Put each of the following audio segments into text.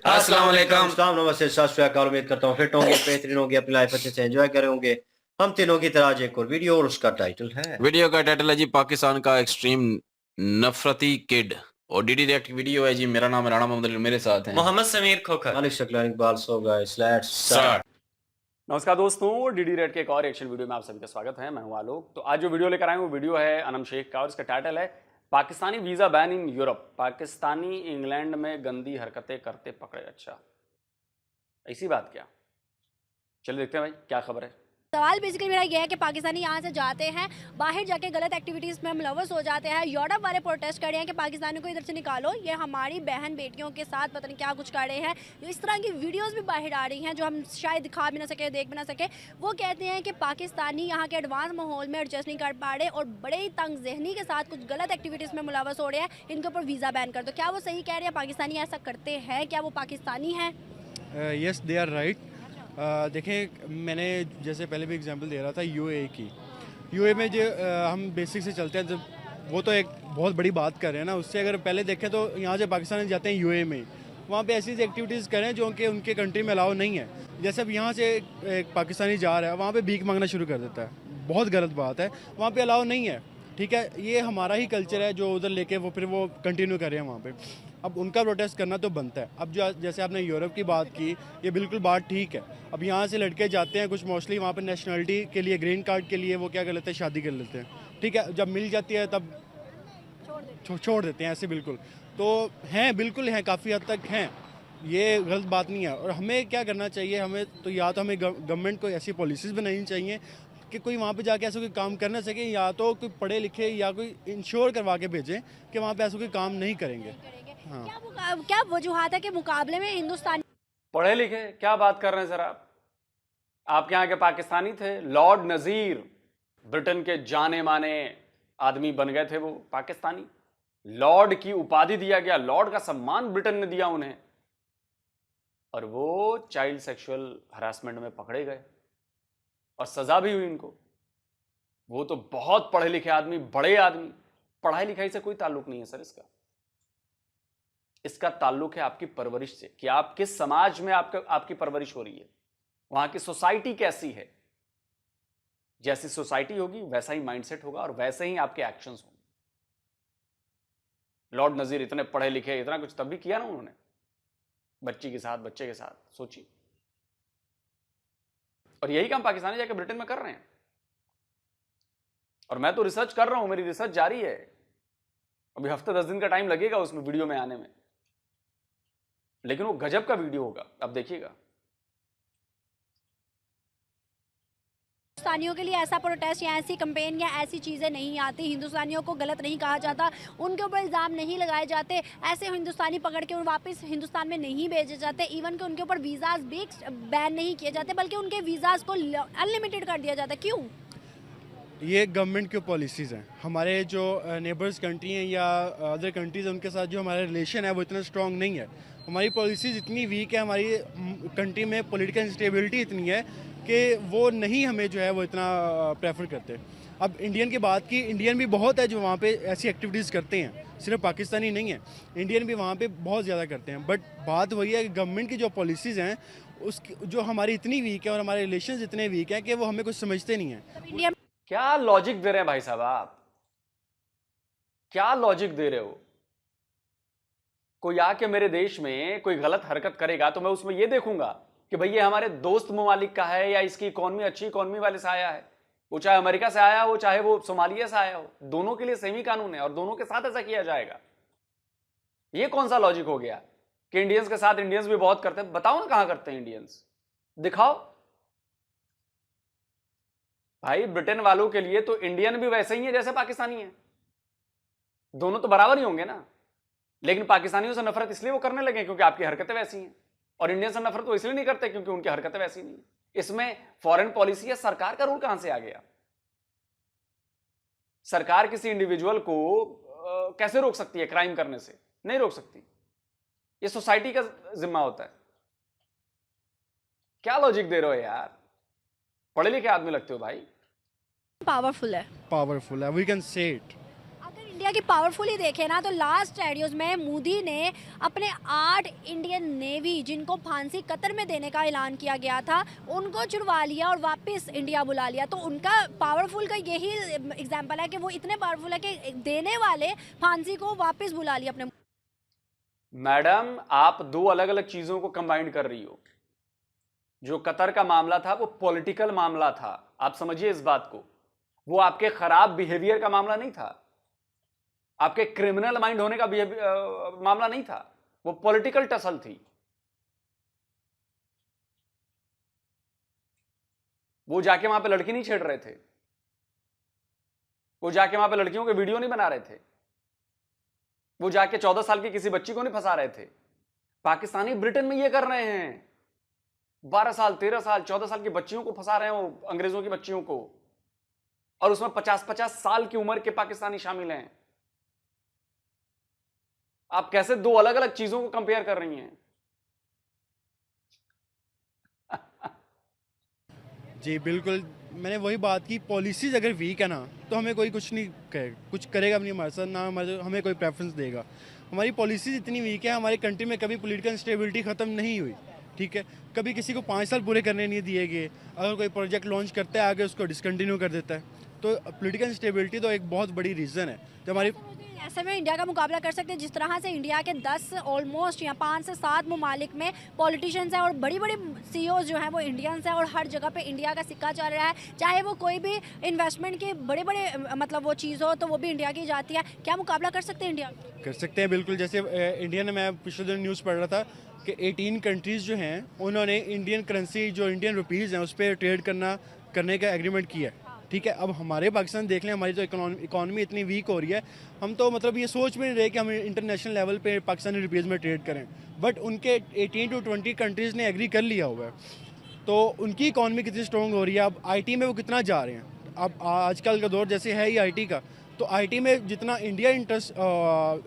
अस्सलाम वालेकुम। अस्सलाम नमस्ते सत श्री अकाल। उम्मीद करता हूँ फिट होंगे, बेहतरीन होंगे, अपनी लाइफ अच्छे से एंजॉय करे होंगे। हम तीनों की तरह आज एक और वीडियो और उसका टाइटल है वीडियो का टाइटल है जी पाकिस्तान का एक्सट्रीम नफरती किड और डीडी रिएक्ट वीडियो है जी। मेरा नाम है राणा मोहम्मद अली, मेरे साथ हैं Mohammad Sameer Khokhar. Malik Shaklani Iqbal. So guys let's start. नमस्कार दोस्तों, डीडी रेड के एक और एक्शन वीडियो में आप सभी का स्वागत है। मैं हूं आलोक। तो आज जो वीडियो लेकर आए वो वीडियो है अनम शेख का और इसका टाइटल है Pakistani visa ban in Europe. Pakistani England में गंदी हरकतें करते पकड़े। अच्छा, ऐसी बात क्या? चलिए देखते हैं भाई क्या खबर है। सवाल बेसिकली मेरा ये है कि पाकिस्तानी यहाँ से जाते हैं, बाहर जाके गलत एक्टिविटीज़ में मुलव्वस हो जाते हैं। यूरोप वाले प्रोटेस्ट कर रहे हैं कि पाकिस्तानियों को इधर से निकालो, ये हमारी बहन बेटियों के साथ पता नहीं क्या कुछ कर रहे हैं। इस तरह की वीडियोस भी बाहर आ रही हैं जो हम शायद दिखा भी ना सके, देख भी ना सके। वो कहते हैं कि पाकिस्तानी यहाँ के एडवांस माहौल में एडजस्ट नहीं कर पा रहे और बड़े ही तंग जहनी के साथ कुछ गलत एक्टिविटीज़ में मुलव्वस हो रहे हैं। इनके ऊपर वीज़ा बैन कर दो। क्या वो सही कह रहे हैं? पाकिस्तानी ऐसा करते हैं? क्या वो पाकिस्तानी हैं? Yes they are right. देखें, मैंने जैसे पहले भी एग्जांपल दे रहा था यूएई की। यूएई में जो हम बेसिक से चलते हैं, जब वो तो एक बहुत बड़ी बात कर रहे हैं ना, उससे अगर पहले देखें तो यहाँ से पाकिस्तानी जाते हैं यूएई में, वहाँ पे ऐसी एक्टिविटीज़ करें जो उनके कंट्री में अलाउ नहीं है। जैसे अब यहाँ से एक पाकिस्तानी जा रहा है, वहाँ पे भीख मांगना शुरू कर देता है, बहुत गलत बात है, वहाँ पे अलाउ नहीं है। ठीक है, ये हमारा ही कल्चर है जो उधर लेके फिर वो कंटिन्यू कर रहे हैं वहाँ पे। अब उनका प्रोटेस्ट करना तो बनता है। अब जो जैसे आपने यूरोप की बात की, ये बिल्कुल बात ठीक है। अब यहाँ से लड़के जाते हैं कुछ मोस्टली वहाँ पे नेशनलिटी के लिए, ग्रीन कार्ड के लिए वो क्या कर लेते हैं, शादी कर लेते हैं। ठीक है, जब मिल जाती है तब छोड़ देते हैं ऐसे। बिल्कुल तो हैं, बिल्कुल हैं, काफ़ी हद तक हैं, ये गलत बात नहीं है। और हमें क्या करना चाहिए, हमें तो या तो हमें गवर्नमेंट को ऐसी पॉलिसीज़ बनानी चाहिए कि कोई वहाँ पे जाके ऐसा कोई काम कर ना सके, या तो कोई पढ़े लिखे या कोई इंश्योर करवा के भेजें कि वहाँ पे ऐसा कोई काम नहीं करेंगे। हाँ। क्या वजूहत है कि मुकाबले में हिंदुस्तानी पढ़े लिखे क्या बात कर रहे हैं सर आप? आपके यहाँ के पाकिस्तानी थे, लॉर्ड नज़ीर, ब्रिटेन के जाने माने आदमी बन गए थे वो पाकिस्तानी। लॉर्ड की उपाधि दिया गया, लॉर्ड का सम्मान ब्रिटेन ने दिया उन्हें, और वो चाइल्ड सेक्सुअल हरासमेंट में पकड़े गए और सजा भी हुई इनको। वो तो बहुत पढ़े लिखे आदमी, बड़े आदमी। पढ़ाई लिखाई से कोई ताल्लुक नहीं है सर इसका ताल्लुक है आपकी परवरिश से, कि आप किस समाज में आपकी परवरिश हो रही है, वहां की सोसाइटी कैसी है। जैसी सोसाइटी होगी वैसा ही माइंडसेट होगा और वैसे ही आपके एक्शंस होंगे। लॉर्ड नजीर इतने पढ़े लिखे, इतना कुछ तब भी किया ना उन्होंने, बच्चे के साथ सोचिए। और यही काम पाकिस्तानी जाके ब्रिटेन में कर रहे हैं। और मैं तो रिसर्च कर रहा हूं, मेरी रिसर्च जारी है। अभी हफ्ते 10 दिन का टाइम लगेगा उसमें वीडियो में आने में, लेकिन वो गजब का वीडियो होगा, अब देखिएगा। हिंदुस्तानियों के लिए ऐसा प्रोटेस्ट या ऐसी कंपेन या ऐसी चीज़ें नहीं आती। हिंदुस्तानियों को गलत नहीं कहा जाता, उनके ऊपर इल्ज़ाम नहीं लगाए जाते, ऐसे हिंदुस्तानी पकड़ के वापस हिंदुस्तान में नहीं भेजे जाते। इवन कि उनके ऊपर वीज़ाज भी बैन नहीं किए जाते, बल्कि उनके वीज़ाज को अनलिमिटेड कर दिया जाता है। क्यों? ये गवर्नमेंट की पॉलिसीज़ हैं। हमारे जो नेबर्स कंट्री हैं या अदर कंट्रीज़ हैं, उनके साथ जो हमारा रिलेशन है वो इतना स्ट्रॉन्ग नहीं है। हमारी पॉलिसीज़ इतनी वीक है, हमारी कंट्री में पॉलिटिकल इंस्टेबिलिटी इतनी है कि वो नहीं हमें जो है वो इतना प्रेफर करते। अब इंडियन की बात की, इंडियन भी बहुत है जो वहाँ पे ऐसी एक्टिविटीज़ करते हैं, सिर्फ पाकिस्तानी नहीं है, इंडियन भी वहाँ पे बहुत ज़्यादा करते हैं। बट बात वही है कि गवर्नमेंट की जो पॉलिसीज़ हैं उसकी जो हमारी इतनी वीक है और हमारे रिलेशन इतने वीक हैं कि वो हमें कुछ समझते नहीं हैं। इंडिया क्या लॉजिक दे रहे हैं भाई साहब आप? क्या लॉजिक दे रहे हो? कोई आके मेरे देश में कोई गलत हरकत करेगा तो मैं उसमें यह देखूंगा कि भाई ये हमारे दोस्त ममालिक का है या इसकी इकॉनमी अच्छी इकॉनमी वाले से आया है, वो चाहे अमेरिका से आया हो चाहे वो सोमालिया से आया हो, दोनों के लिए सेम ही कानून है और दोनों के साथ ऐसा किया जाएगा। ये कौन सा लॉजिक हो गया कि इंडियंस के साथ इंडियंस भी बहुत करते हैं? बताओ ना कहां करते हैं इंडियंस, दिखाओ भाई। ब्रिटेन वालों के लिए तो इंडियन भी वैसे ही है जैसे पाकिस्तानी है, दोनों तो बराबर ही होंगे ना। लेकिन पाकिस्तानियों से नफरत इसलिए वो करने लगे क्योंकि आपकी हरकतें वैसी हैं, और इंडियन से नफरत वो इसलिए नहीं करते क्योंकि उनकी हरकतें वैसी नहीं है। इसमें फॉरेन पॉलिसी या सरकार का रूल कहां से आ गया? सरकार किसी इंडिविजुअल को कैसे रोक सकती है क्राइम करने से? नहीं रोक सकती, ये सोसाइटी का जिम्मा होता है। क्या लॉजिक दे रहे हो यार? पढ़े लिखे आदमी लगते हो भाई। पावरफुल है, वी कैन से इट। अगर इंडिया की पावरफुल ही देखें ना तो लास्ट वीडियोस में मोदी ने अपने 8 इंडियन नेवी जिनको फांसी कतर में देने का ऐलान किया गया था उनको छुड़वा लिया और वापस इंडिया बुला लिया। तो उनका पावरफुल का यही एग्जाम्पल है कि वो इतने पावरफुल है कि देने वाले फांसी को वापस बुला लिया अपने। मैडम, आप दो अलग अलग चीजों को कंबाइन कर रही हो। जो कतर का मामला था वो पॉलिटिकल मामला था, आप समझिए इस बात को। वो आपके खराब बिहेवियर का मामला नहीं था, आपके क्रिमिनल माइंड होने का मामला नहीं था, वो पॉलिटिकल टसल थी। वो जाके वहां पे लड़की नहीं छेड़ रहे थे, वो जाके वहां पे लड़कियों के वीडियो नहीं बना रहे थे, वो जाके 14 साल की किसी बच्ची को नहीं फंसा रहे थे। पाकिस्तानी ब्रिटेन में ये कर रहे हैं, 12 साल 13 साल 14 साल की बच्चियों को फंसा रहे हैं, वो अंग्रेजों की बच्चियों को, और उसमें 50-50 साल की उम्र के पाकिस्तानी शामिल हैं। आप कैसे दो अलग अलग चीजों को कंपेयर कर रही हैं? जी बिल्कुल, मैंने वही बात की, पॉलिसीज़ अगर वीक है ना तो हमें कोई कुछ नहीं कुछ करेगा भी नहीं हमारे साथ, ना हमें कोई प्रेफरेंस देगा। हमारी पॉलिसीज़ इतनी वीक है, हमारी कंट्री में कभी पॉलिटिकल इंस्टेबिलिटी ख़त्म नहीं हुई, ठीक है। कभी किसी को 5 साल पूरे करने नहीं दिए गए, अगर कोई प्रोजेक्ट लॉन्च करता है आगे उसको डिसकंटिन्यू कर देता है। तो पॉलिटिकल इंस्टेबिलिटी तो एक बहुत बड़ी रीज़न है जो हमारी। ऐसे में इंडिया का मुकाबला कर सकते हैं जिस तरह से इंडिया के 10 ऑलमोस्ट या 5 से 7 ममालिक में पॉलिटिशियंस हैं और बड़ी बड़ी सीईओज जो हैं वो इंडियंस हैं और हर जगह पे इंडिया का सिक्का चल रहा है। चाहे वो कोई भी इन्वेस्टमेंट की बड़े बड़े मतलब वो चीज़ हो तो वो भी इंडिया की जाती है। क्या मुकाबला कर सकते हैं इंडिया? कर सकते हैं बिल्कुल। जैसे इंडिया ने, मैं पिछले दिन न्यूज़ पढ़ रहा था कि 18 कंट्रीज़ जो हैं उन्होंने इंडियन करेंसी जो इंडियन रुपीज़ हैं उस पर ट्रेड करने का एग्रीमेंट किया है, ठीक है। अब हमारे पाकिस्तान देख लें, हमारी तो इकॉनमी इतनी वीक हो रही है, हम तो मतलब ये सोच में नहीं रहे कि हम इंटरनेशनल लेवल पे पाकिस्तानी रुपीज़ में ट्रेड करें, बट उनके 18 to 20 कंट्रीज़ ने एग्री कर लिया हुआ है। तो उनकी इकॉनमी कितनी स्ट्रॉन्ग हो रही है, अब आईटी में वो कितना जा रहे हैं। अब आजकल का दौर जैसे है ही आईटी का, तो आईटी में जितना इंडिया इंटरेस्ट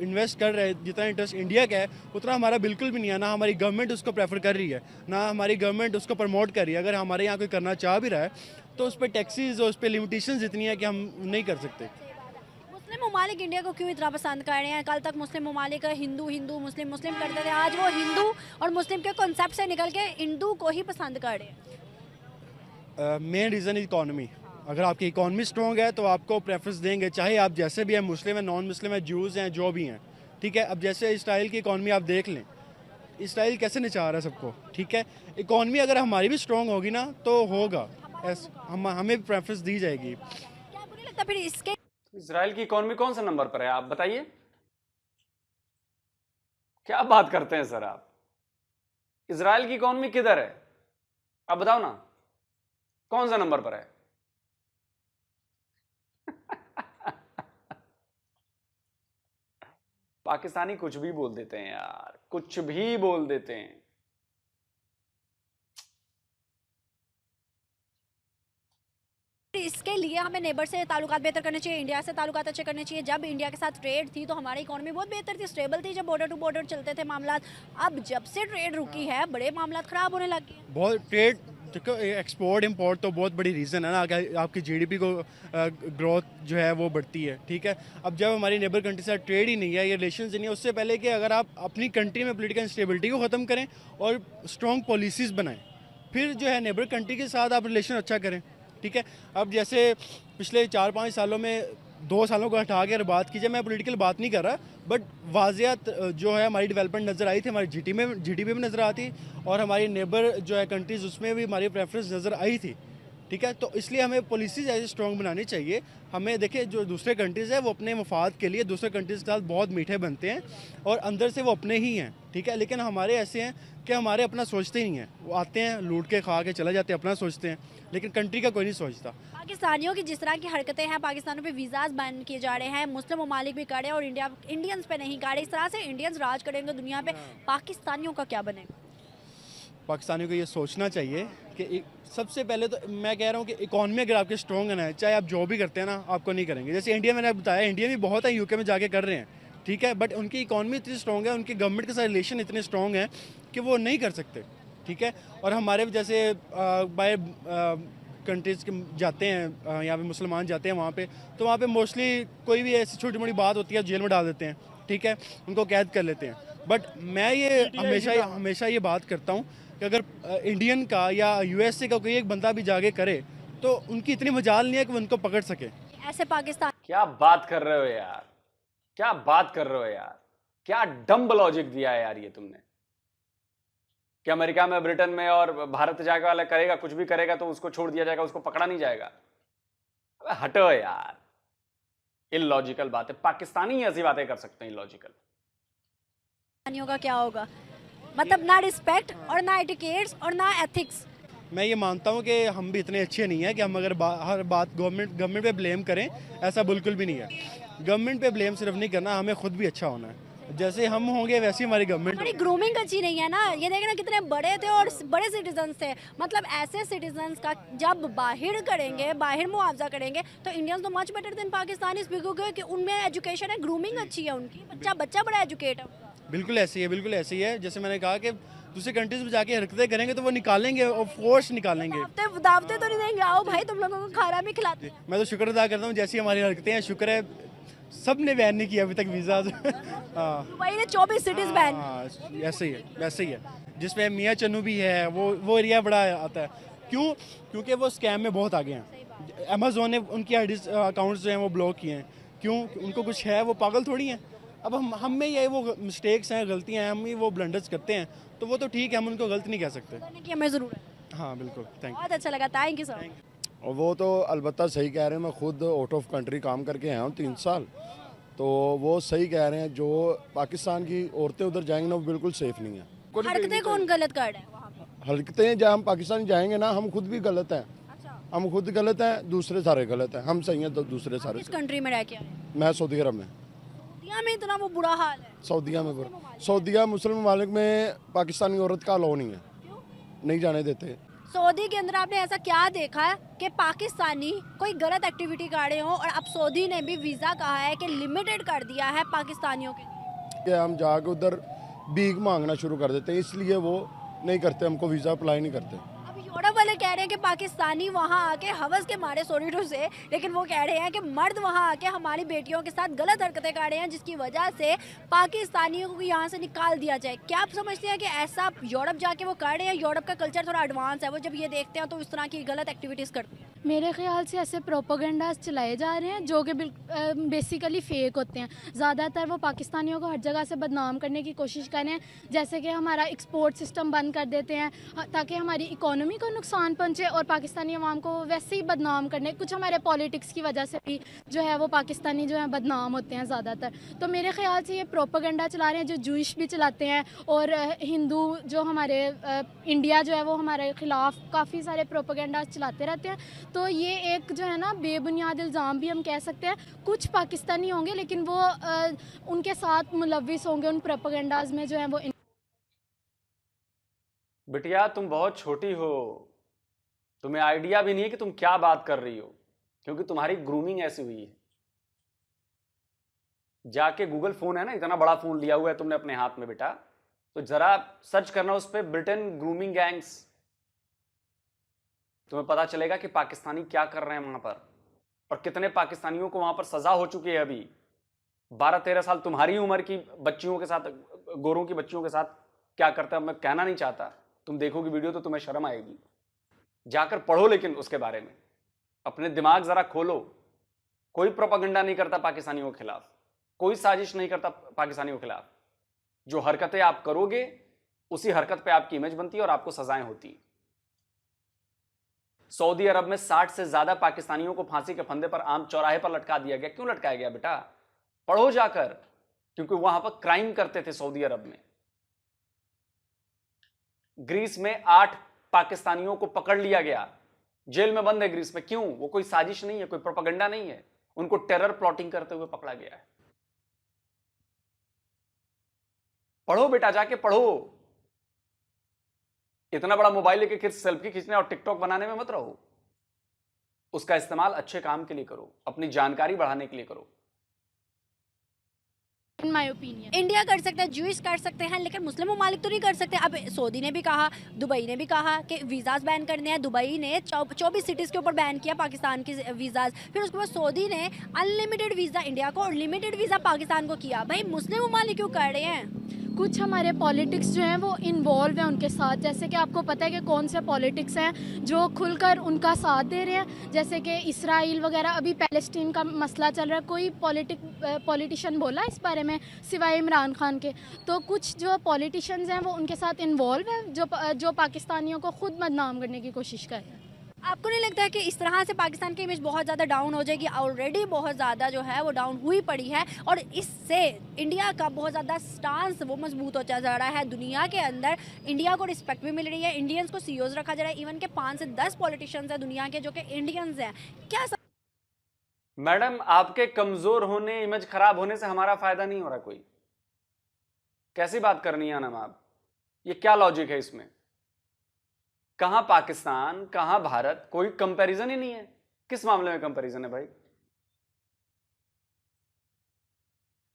इन्वेस्ट कर रहे हैं, जितना इंटरेस्ट इंडिया का है उतना हमारा बिल्कुल भी नहीं है। ना हमारी गवर्नमेंट उसको प्रेफर कर रही है, ना हमारी गवर्नमेंट उसको प्रमोट कर रही है। अगर हमारे यहाँ कोई करना चाह भी रहा है तो उस पर टैक्सीज और उस पर लिमिटेशंस इतनी है कि हम नहीं कर सकते। मुस्लिम ममालिक इंडिया को क्यों इतना पसंद कर रहे हैं? कल तक मुस्लिम ममालिक हिंदू हिंदू मुस्लिम मुस्लिम करते थे, आज वो हिंदू और मुस्लिम के कॉन्सेप्ट से निकल के हिंदू को ही पसंद कर रहे हैं। Main reason economy. अगर आपकी इकॉनमी स्ट्रॉन्ग है तो आपको प्रेफरेंस देंगे, चाहे आप जैसे भी हैं, मुस्लिम हैं, नॉन मुस्लिम हैं, जूज़ हैं, जो भी हैं, ठीक है। अब जैसे इसराइल की इकॉनमी आप देख लें, इसराइल कैसे नचा रहा है सबको, ठीक है। इकॉनमी अगर हमारी भी स्ट्रॉन्ग होगी ना तो होगा, हमें भी प्रेफरेंस दी जाएगी। क्या आपको नहीं लगता फिर इसके इजराइल की इकॉनमी कौन सा नंबर पर है, आप बताइए? क्या बात करते हैं सर आप? इजराइल की इकॉनमी किधर है, आप बताओ ना, कौन सा नंबर पर है? पाकिस्तानी कुछ भी बोल देते हैं यार, कुछ भी बोल देते हैं। इसके लिए हमें नेबर से ताल्लुकात बेहतर करने चाहिए, इंडिया से ताल्लुकात अच्छे करने चाहिए। जब इंडिया के साथ ट्रेड थी तो हमारी इकॉनमी बहुत बेहतर थी, स्टेबल थी, जब बॉर्डर टू बॉर्डर चलते थे मामला। अब जब से ट्रेड रुकी है बड़े मामला खराब होने लगे हैं। बहुत ट्रेड, देखो एक्सपोर्ट इंपोर्ट तो बहुत बड़ी रीज़न है ना, आपकी जीडीपी को ग्रोथ जो है वो बढ़ती है, ठीक है। अब जब हमारी नेबर कंट्री से ट्रेड ही नहीं है, ये रिलेशंस ही नहीं है, उससे पहले कि अगर आप अपनी कंट्री में पॉलिटिकल इंस्टेबिलिटी को ख़त्म करें और स्ट्रॉन्ग पॉलिसीज़ बनाएं, फिर जो है नेबर कंट्री के साथ आप रिलेशन अच्छा करें, ठीक है। अब जैसे पिछले 4-5 सालों में 2 सालों को हटा के बात कीजिए, मैं पॉलिटिकल बात नहीं कर रहा, बट वाज़ियत जो है हमारी डेवलपमेंट नज़र आई थी, हमारी जीडीपी में नज़र आती, और हमारी नेबर जो है कंट्रीज़ उसमें भी हमारी प्रेफरेंस नज़र आई थी, ठीक है। तो इसलिए हमें पॉलिसीज़ ऐसी स्ट्रॉन्ग बनानी चाहिए। हमें देखिए, जो दूसरे कंट्रीज़ है वो अपने मफाद के लिए दूसरे कंट्रीज़ के साथ बहुत मीठे बनते हैं और अंदर से वो अपने ही हैं, ठीक है। लेकिन हमारे ऐसे हैं कि हमारे अपना सोचते ही नहीं हैं, वो आते हैं लूट के खा के चले जाते हैं, अपना सोचते हैं, लेकिन कंट्री का कोई नहीं सोचता। पाकिस्तानियों की जिस तरह की हरकतें हैं, पाकिस्तानियों पे वीज़ाज बैन किए जा रहे हैं, मुस्लिम ममालिक भी कर रहे हैं और इंडियंस पे नहीं कर रहे। इस तरह से इंडियंस राज करेंगे दुनिया पे, पाकिस्तानियों का क्या बनेगा? पाकिस्तानियों को ये सोचना चाहिए कि सबसे पहले तो मैं कह रहा हूँ कि इकॉनमी अगर आपके स्ट्रॉन्ग है ना, चाहे आप जो भी करते हैं ना, आपको नहीं करेंगे। जैसे इंडिया, मैंने बताया इंडिया भी बहुत है, यूके में जाके कर रहे हैं, ठीक है, बट उनकी इकॉनमी इतनी स्ट्रॉन्ग है, उनकी गवर्नमेंट के साथ रिलेशन इतने स्ट्रॉन्ग हैं कि वो नहीं कर सकते, ठीक है। और हमारे जैसे बाय कंट्रीज़ के जाते हैं, यहाँ पे मुसलमान जाते हैं वहाँ पे, तो वहाँ पे मोस्टली कोई भी ऐसी छोटी मोटी बात होती है जेल में डाल देते हैं, ठीक है, उनको कैद कर लेते हैं। बट मैं ये हमेशा ये बात करता हूँ कि अगर इंडियन का या यूएसए का कोई एक बंदा भी जाके करे तो उनकी इतनी मजाल नहीं है कि वो उनको पकड़ सके। ऐसे पाकिस्तान क्या बात कर रहे हो यार, क्या बात कर रहे हो यार, क्या डम्ब लॉजिक दिया है यार ये तुमने कि अमेरिका में, ब्रिटेन में और भारत जाके वाला करेगा, कुछ भी करेगा तो उसको छोड़ दिया जाएगा, उसको पकड़ा नहीं जाएगा। अबे हटो यार, इलॉजिकल बात है। पाकिस्तानी ऐसी बातें कर सकते हैं इलॉजिकल। का क्या होगा, मतलब ना रिस्पेक्ट और ना एटिकेट्स और ना एथिक्स। मैं ये मानता हूँ कि हम भी इतने अच्छे नहीं हैं कि हम अगर हर बात गवर्नमेंट पे ब्लेम करें, ऐसा बिल्कुल भी नहीं है। गवर्नमेंट पे ब्लेम सिर्फ नहीं करना, हमें खुद भी अच्छा होना है। जैसे हम होंगे वैसे हमारी गवर्नमेंट। हमारी ग्रूमिंग अच्छी नहीं है ना, ये देखना कितने बड़े थे और बड़े सिटीजन थे। मतलब ऐसे सिटीजन का जब बाहर करेंगे, बाहर मुआवजा करेंगे तो इंडियंस तो मच बेटर देन पाकिस्तानी, क्योंकि उनमें एजुकेशन है, ग्रूमिंग अच्छी है उनकी, बच्चा बड़ा एजुकेट है। बिल्कुल ऐसी है, बिल्कुल ऐसी है। जैसे मैंने कहा कि दूसरी कंट्रीज में जाके हरकतें करेंगे तो वो निकालेंगे और फोर्स निकालेंगे। दावते तो नहीं देंगे, आओ भाई तुम लोगों को खाना भी खिलाते हैं। मैं तो शुक्र अदा करता हूँ जैसी हमारी हरकतें हैं, शुक्र है सब ने बैन नहीं किया अभी तक वीज़ा। हाँ, वही ने 24 सिटीज बैन। ऐसे ही है, वैसे ही है। जिसमें मियाँ चन्नू भी है, वो एरिया बड़ा आता है। क्यों? क्योंकि वो स्कैम में बहुत आगे हैं। अमेज़ोन ने उनकी अकाउंट्स जो हैं वो ब्लॉक किए हैं। क्यों? उनको कुछ है, वो पागल थोड़ी हैं। अब हम में ये वो मिस्टेक्स हैं, गलतियाँ हैं, हम ही वो ब्लंडर्स करते हैं, तो वो तो ठीक है, हम उनको गलत नहीं कह सकते। की हमें जरूर है। हाँ बिल्कुल, थैंक यू। बहुत अच्छा लगा, थैंक यू सर। और वो तो अलबत्ता सही कह रहे हैं। मैं खुद आउट ऑफ कंट्री काम करके आया हूँ 3 साल, तो वो सही कह रहे हैं। जो पाकिस्तान की औरतें उधर जाएंगी ना, वो बिल्कुल सेफ नहीं है। हरकतें कौन गलत कर रहा है वहाँ पे? हरकतें जब हम पाकिस्तान जाएंगे ना, हम खुद भी गलत हैं। अच्छा, हम खुद गलत हैं, दूसरे सारे गलत हैं। हम सही हैं तो दूसरे सारे किस कंट्री में रह के आए? मैं सऊदी अरब में। सऊदीया में इतना वो बुरा हाल है? सऊदीया में सऊदीया मुस्लिम ममालिक में पाकिस्तानी औरत का अलाउ नहीं है, नहीं जाने देते। सऊदी के अंदर आपने ऐसा क्या देखा है कि पाकिस्तानी कोई गलत एक्टिविटी कर रहे हो और अब सऊदी ने भी वीज़ा कहा है कि लिमिटेड कर दिया है पाकिस्तानियों के लिए? कि हम जाके उधर भीख मांगना शुरू कर देते हैं, इसलिए वो नहीं करते, हमको वीज़ा अप्लाई नहीं करते। अब यूरोप वाले कह रहे हैं कि पाकिस्तानी वहाँ आके हवस के मारे, सॉरी टू से, लेकिन वो कह रहे हैं कि मर्द वहाँ आके हमारी बेटियों के साथ गलत हरकतें कर रहे हैं, जिसकी वजह से पाकिस्तानियों को यहाँ से निकाल दिया जाए। क्या आप समझते हैं कि ऐसा यूरोप जाके वो कर रहे हैं? यूरोप का कल्चर थोड़ा एडवांस है, वो जब ये देखते हैं तो इस तरह की गलत एक्टिविटीज़ करते हैं। मेरे ख्याल से ऐसे प्रोपोगंडास चलाए जा रहे हैं जो कि बेसिकली फेक होते हैं। ज़्यादातर वो पाकिस्तानियों को हर जगह से बदनाम करने की कोशिश कर रहे हैं, जैसे कि हमारा एक्सपोर्ट सिस्टम बंद कर देते हैं ताकि हमारी इकोनॉमी को नुकसान पहुंचे, और पाकिस्तानी अवाम को वैसे ही बदनाम करने, कुछ हमारे पॉलिटिक्स की वजह से भी जो है वो पाकिस्तानी जो है बदनाम होते हैं ज़्यादातर। तो मेरे ख्याल से ये प्रोपोगंडा चला रहे हैं, जो जूइश भी चलाते हैं, और हिंदू जो हमारे इंडिया जो है वो हमारे ख़िलाफ़ काफ़ी सारे प्रोपोगंडा चलाते रहते हैं। तो ये एक जो है ना बेबुनियाद इल्ज़ाम भी हम कह सकते हैं। कुछ पाकिस्तानी होंगे लेकिन वो उनके साथ मुलविस होंगे उन प्रोपोगंडाज में जो है वो। बिटिया तुम बहुत छोटी हो, तुम्हें आइडिया भी नहीं है कि तुम क्या बात कर रही हो, क्योंकि तुम्हारी ग्रूमिंग ऐसी हुई है। जाके गूगल फोन है ना, इतना बड़ा फोन लिया हुआ है तुमने अपने हाथ में बेटा, तो जरा सर्च करना उस पर ब्रिटेन ग्रूमिंग गैंग्स, तुम्हें पता चलेगा कि पाकिस्तानी क्या कर रहे हैं वहां पर, और कितने पाकिस्तानियों को वहां पर सजा हो चुकी है। अभी 12-13 साल तुम्हारी उम्र की बच्चियों के साथ, गोरों की बच्चियों के साथ क्या करता है मैं कहना नहीं चाहता। तुम देखोगे वीडियो तो तुम्हें शर्म आएगी। जाकर पढ़ो, लेकिन उसके बारे में अपने दिमाग जरा खोलो। कोई प्रोपेगेंडा नहीं करता पाकिस्तानियों के खिलाफ, कोई साजिश नहीं करता पाकिस्तानियों के खिलाफ। जो हरकतें आप करोगे उसी हरकत पे आपकी इमेज बनती है और आपको सजाएं होती। सऊदी अरब में 60 से ज्यादा पाकिस्तानियों को फांसी के फंदे पर आम चौराहे पर लटका दिया गया। क्यों लटकाया गया बेटा? पढ़ो जाकर, क्योंकि वहां पर क्राइम करते थे सऊदी अरब में। ग्रीस में 8 पाकिस्तानियों को पकड़ लिया गया, जेल में बंद है ग्रीस में। क्यों? वो कोई साजिश नहीं है, कोई प्रोपेगेंडा नहीं है, उनको टेरर प्लॉटिंग करते हुए पकड़ा गया है। पढ़ो बेटा, जाके पढ़ो। इतना बड़ा मोबाइल लेके सेल्फी खींचने और टिकटॉक बनाने में मत रहो। उसका इस्तेमाल अच्छे काम के लिए करो, अपनी जानकारी बढ़ाने के लिए करो। इन माई ओपिनियन। इंडिया कर सकता है, यूएस कर सकते हैं, लेकिन मुस्लिम ममालिक तो नहीं कर सकते। अब सऊदी ने भी कहा, दुबई ने भी कहा कि वीज़ाज बैन करने हैं। दुबई ने 24 सिटीज़ के ऊपर बैन किया पाकिस्तान के वीज़ाज। फिर उसके बाद सऊदी ने अनलिमिटेड वीज़ा इंडिया को और लिमिटेड वीज़ा पाकिस्तान को किया। भाई मुस्लिम ममालिक क्यों कर रहे हैं? कुछ हमारे पॉलिटिक्स जो हैं वो इन्वॉल्व हैं उनके साथ, जैसे कि आपको पता है कि कौन से पॉलिटिक्स हैं जो खुलकर उनका साथ दे रहे हैं, जैसे कि इसराइल वगैरह। अभी पैलेस्टीन का मसला चल रहा है, कोई पॉलिटिशियन बोला इस बारे में सिवाय इमरान खान के? तो कुछ जो पॉलिटिशियंस हैं वो उनके साथ इन्वॉल्व हैं जो पाकिस्तानियों को खुद बदनाम करने की कोशिश कर रहे हैं। आपको नहीं लगता है कि इस तरह से पाकिस्तान की इमेज बहुत ज़्यादा डाउन हो जाएगी? ऑलरेडी बहुत ज़्यादा जो है वो डाउन हुई पड़ी है, और इससे इंडिया का बहुत ज़्यादा स्टांस वो मजबूत होता जा रहा है। दुनिया के अंदर इंडिया को रिस्पेक्ट भी मिल रही है, इंडियंस को सीईओज रखा जा रहा है। इवन के 5 से 10 पॉलिटिशियंस हैं दुनिया के जो कि इंडियंस हैं। क्या मैडम, आपके कमजोर होने, इमेज खराब होने से हमारा फायदा नहीं हो रहा कोई? कैसी बात करनी है ना आप? ये क्या लॉजिक है इसमें? कहां पाकिस्तान, कहां भारत? कोई कंपैरिजन ही नहीं है। किस मामले में कंपैरिजन है भाई?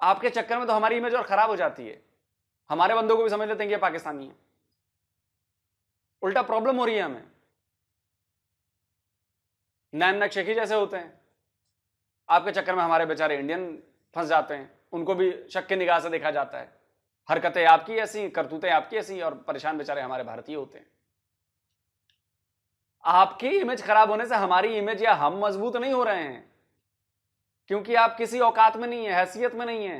आपके चक्कर में तो हमारी इमेज और खराब हो जाती है। हमारे बंदों को भी समझ लेते हैं कि ये पाकिस्तानी है, उल्टा प्रॉब्लम हो रही है हमें। नैन नक्शेखी जैसे होते हैं, आपके चक्कर में हमारे बेचारे इंडियन फंस जाते हैं, उनको भी शक की निगाह से देखा जाता है। हरकतें आपकी ऐसी, करतूतें आपकी ऐसी, और परेशान बेचारे हमारे भारतीय होते हैं। आपकी इमेज खराब होने से हमारी इमेज या हम मजबूत नहीं हो रहे हैं, क्योंकि आप किसी औकात में नहीं है, हैसियत में नहीं है।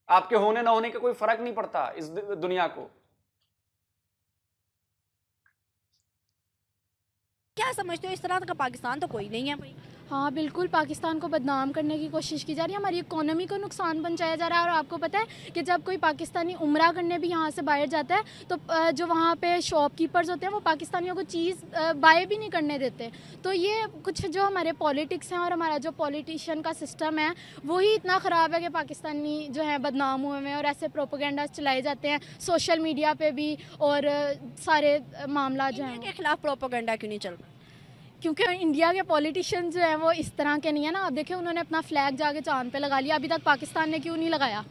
आपके होने ना होने का कोई फर्क नहीं पड़ता इस दुनिया को। क्या समझते हो? इस तरह का पाकिस्तान तो कोई नहीं है भाई। हाँ बिल्कुल, पाकिस्तान को बदनाम करने की कोशिश की जा रही है, हमारी इकोनॉमी को नुकसान पहुंचाया जा रहा है। और आपको पता है कि जब कोई पाकिस्तानी उम्रा करने भी यहाँ से बाहर जाता है तो जो वहाँ पे शॉपकीपर्स होते हैं वो पाकिस्तानियों को चीज़ बाय भी नहीं करने देते। तो ये कुछ जो हमारे पॉलिटिक्स हैं और हमारा जो पॉलिटिशियन का सिस्टम है वो ही इतना ख़राब है कि पाकिस्तानी जो है बदनाम हुए हैं, और ऐसे प्रोपोगंडास चलाए जाते हैं सोशल मीडिया पर भी, और सारे मामला जो हैं के खिलाफ प्रोपेगेंडा क्यों नहीं चल रहा? क्योंकि इंडिया के पॉलिटिशियन जो हैं वो इस तरह के नहीं है ना। आप देखें, उन्होंने अपना फ्लैग जाके चांद पे लगा लिया, अभी तक पाकिस्तान ने क्यों नहीं लगाया?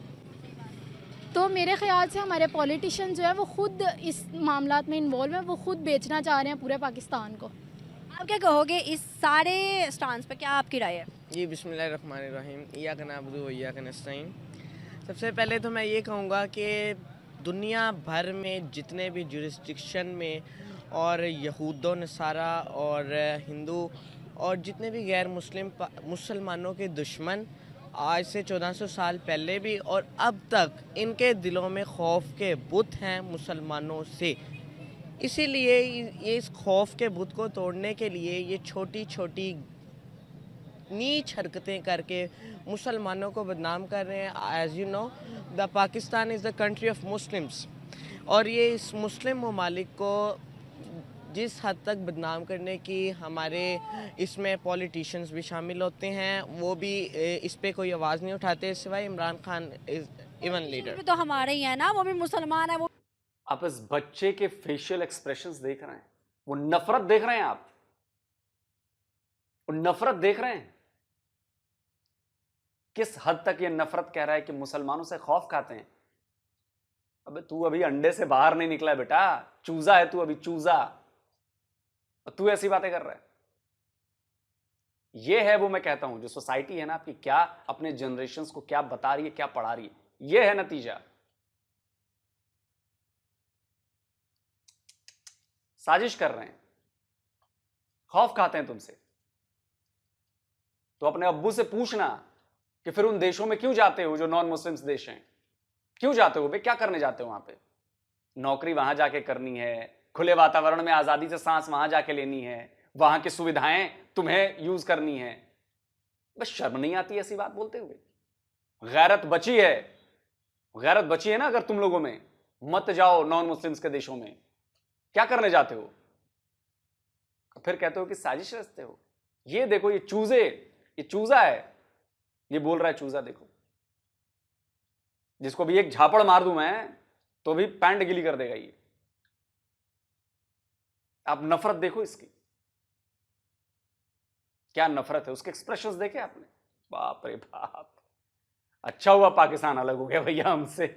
तो मेरे ख्याल से हमारे पॉलिटिशियन जो है वो खुद इस मामलात में इन्वॉल्व हैं, वो खुद बेचना चाह रहे हैं पूरे पाकिस्तान को। आप क्या कहोगे इस सारे स्टांस पे? क्या आपकी राय है? जी बिस्मिल्लाहिर्रहमानिर्रहीम, इय्याका नअबुदु व इय्याका नस्तईन। सबसे पहले तो मैं ये कहूँगा कि दुनिया भर में जितने भी जुरिस्डिक्शन में और यहूदो नसारा और हिंदू और जितने भी गैर मुसलमानों के दुश्मन आज से 1400 साल पहले भी और अब तक इनके दिलों में खौफ के बुत हैं मुसलमानों से। इसीलिए ये इस खौफ के बुत को तोड़ने के लिए ये छोटी छोटी नीच हरकतें करके मुसलमानों को बदनाम कर रहे हैं। As you know, the Pakistan is the country of Muslims, और ये इस मुस्लिम ममालिक को जिस हद तक बदनाम करने की हमारे इसमें पॉलिटिशियंस भी शामिल होते हैं, वो भी इस पे कोई आवाज़ नहीं उठाते सिवाय इमरान खान इवन लीडर। तो हमारे ही है ना, वो भी मुसलमान है। वो आप इस बच्चे के फेशियल एक्सप्रेशंस देख रहे हैं, वो नफरत देख रहे हैं, आप वो नफरत देख रहे हैं। किस हद तक ये नफरत कह रहा है कि मुसलमानों से खौफ खाते हैं। अबे तू अभी अंडे से बाहर नहीं निकला है बेटा, चूजा है तू, अभी चूजा, और तू ऐसी बातें कर रहा है। ये है वो मैं कहता हूं जो सोसाइटी है ना आपकी, क्या अपने जनरेशंस को क्या बता रही है, क्या पढ़ा रही है, ये है नतीजा। साजिश कर रहे हैं, खौफ खाते हैं तुमसे। तो अपने अब्बू से पूछना कि फिर उन देशों में क्यों जाते हो जो नॉन मुस्लिम्स देश हैं, क्यों जाते हो बे, क्या करने जाते हो वहां पे? नौकरी वहां जाके करनी है, खुले वातावरण में आजादी से सांस वहां जाके लेनी है, वहां की सुविधाएं तुम्हें यूज करनी है। बस शर्म नहीं आती ऐसी बात बोलते हुए? गैरत बची है, गैरत बची है ना अगर तुम लोगों में? मत जाओ नॉन मुस्लिम्स के देशों में, क्या करने जाते हो? फिर कहते हो कि साजिश रचते हो। ये देखो, ये चूजे, ये चूजा है, ये बोल रहा है चूजा। देखो, जिसको भी एक झापड़ मार दूं मैं तो भी पैंट गिली कर देगा ये। आप नफरत देखो इसकी, क्या नफरत है। उसके एक्सप्रेशंस देखे आपने? बाप रे बाप, अच्छा हुआ पाकिस्तान अलग हो गया भैया हमसे,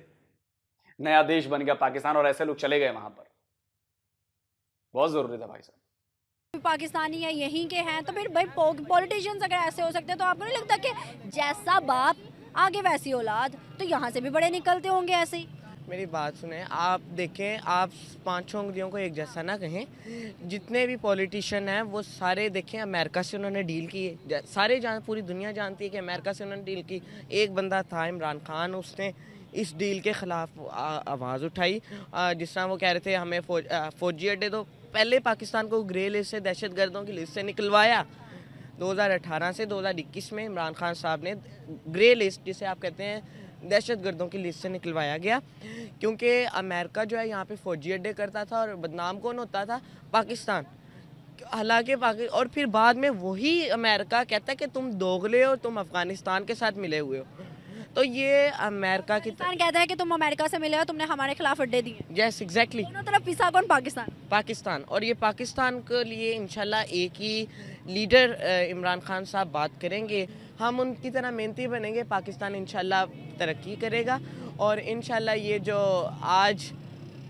नया देश बन गया पाकिस्तान और ऐसे लोग चले गए वहां पर, बहुत जरूरी था भाई साहब। पाकिस्तानी या यहीं के हैं तो फिर भाई पॉलिटिशियंस अगर ऐसे हो सकते हैं तो आपको नहीं लगता कि जैसा बाप आगे वैसी औलाद, तो यहाँ से भी बड़े निकलते होंगे ऐसे ही? मेरी बात सुने, आप देखें, आप पांचों उंगलियों को एक जैसा ना कहें। जितने भी पॉलिटिशियन हैं वो सारे देखें अमेरिका से उन्होंने डील की है, सारे पूरी दुनिया जानती है कि अमेरिका से उन्होंने डील की। एक बंदा था इमरान खान, उसने इस डील के ख़िलाफ़ आवाज़ उठाई। जिस तरह वो कह रहे थे हमें फौजी अड्डे दो, पहले पाकिस्तान को ग्रे लिस्ट से, दहशत गर्दों की लिस्ट से निकलवाया। 2018 से 2021 में इमरान खान साहब ने ग्रे लिस्ट, जिसे आप कहते हैं दहशत गर्दों की लिस्ट से निकलवाया गया, क्योंकि अमेरिका जो है यहाँ पे फौजी अड्डे करता था और बदनाम कौन होता था? पाकिस्तान। हालांकि और फिर बाद में वही अमेरिका कहता है कि तुम दोगले हो, तुम अफगानिस्तान के साथ मिले हुए हो। तो ये अमेरिका की पाकिस्तान कहता है कि तुम अमेरिका से मिले हो, तुमने हमारे खिलाफ अड्डे दिए। यस एग्जैक्टली, दोनों तरफ पिसा कौन? पाकिस्तान। और ये पाकिस्तान के लिए इंशाल्लाह एक ही लीडर इमरान खान साहब बात करेंगे, हम उनकी तरह मेहनती बनेंगे, पाकिस्तान इंशाल्लाह तरक्की करेगा। और इंशाल्लाह ये जो आज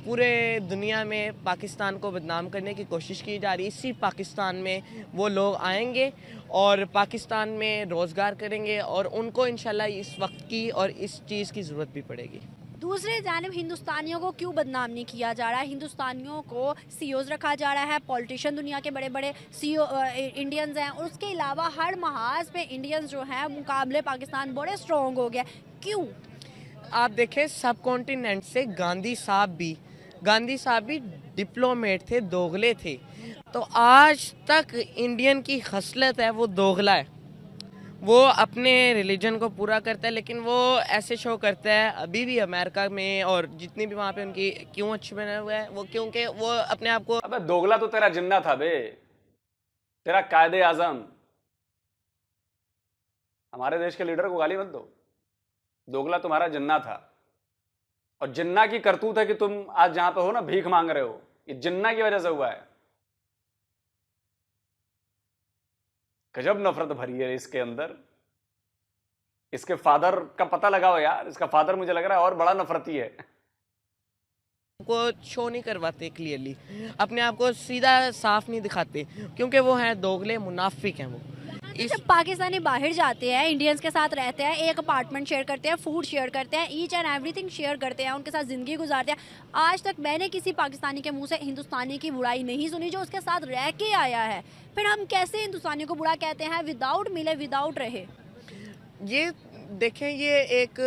पूरे दुनिया में पाकिस्तान को बदनाम करने की कोशिश की जा रही है, इसी पाकिस्तान में वो लोग आएंगे और पाकिस्तान में रोज़गार करेंगे और उनको इंशाल्लाह इस वक्त की और इस चीज़ की ज़रूरत भी पड़ेगी। दूसरे जानिब हिंदुस्तानियों को क्यों बदनाम नहीं किया जा रहा है? हिंदुस्तानियों को सीईओज रखा जा रहा है, पॉलिटिशियन दुनिया के बड़े बड़े सीईओ इंडियंस हैं, और उसके अलावा हर महाज पे इंडियंस जो हैं मुकाबले पाकिस्तान बड़े स्ट्रॉन्ग हो गया, क्यों? आप देखें, सब कॉन्टिनेंट से गांधी साहब भी डिप्लोमेट थे, दोगले थे। तो आज तक इंडियन की खसलत है वो दोगला है, वो अपने रिलीजन को पूरा करता है, लेकिन वो ऐसे शो करता है अभी भी अमेरिका में और जितनी भी वहाँ पे उनकी क्यों अच्छे बने हुए हैं वो, क्योंकि वो अपने आप को। अबे दोगला तो तेरा जिन्ना था बे, तेरा कायदे आजम। हमारे देश के लीडर को गाली मत दो, दोगला तुम्हारा जिन्ना था। और जिन्ना की करतूत है कि तुम आज जहां पे हो ना भीख मांग रहे हो, ये जिन्ना की वजह से हुआ है। गजब नफरत भरी है इसके अंदर। इसके फादर का पता लगाओ यार, इसका फादर मुझे लग रहा है और बड़ा नफरती है। को शो नहीं करवाते क्लियरली, अपने आप को सीधा साफ नहीं दिखाते, क्योंकि वो हैं दोगले, मुनाफिक हैं वो। जब पाकिस्तानी बाहर जाते हैं, इंडियंस के साथ रहते हैं, एक अपार्टमेंट शेयर करते हैं, फूड शेयर करते हैं, ईच एंड एवरीथिंग शेयर करते हैं, उनके साथ ज़िंदगी गुजारते हैं। आज तक मैंने किसी पाकिस्तानी के मुंह से हिंदुस्तानी की बुराई नहीं सुनी जो उसके साथ रह के आया है। फिर हम कैसे हिंदुस्तानियों को बुरा कहते हैं? विदाउट मिले, विदाउट रहे। ये देखें, ये एक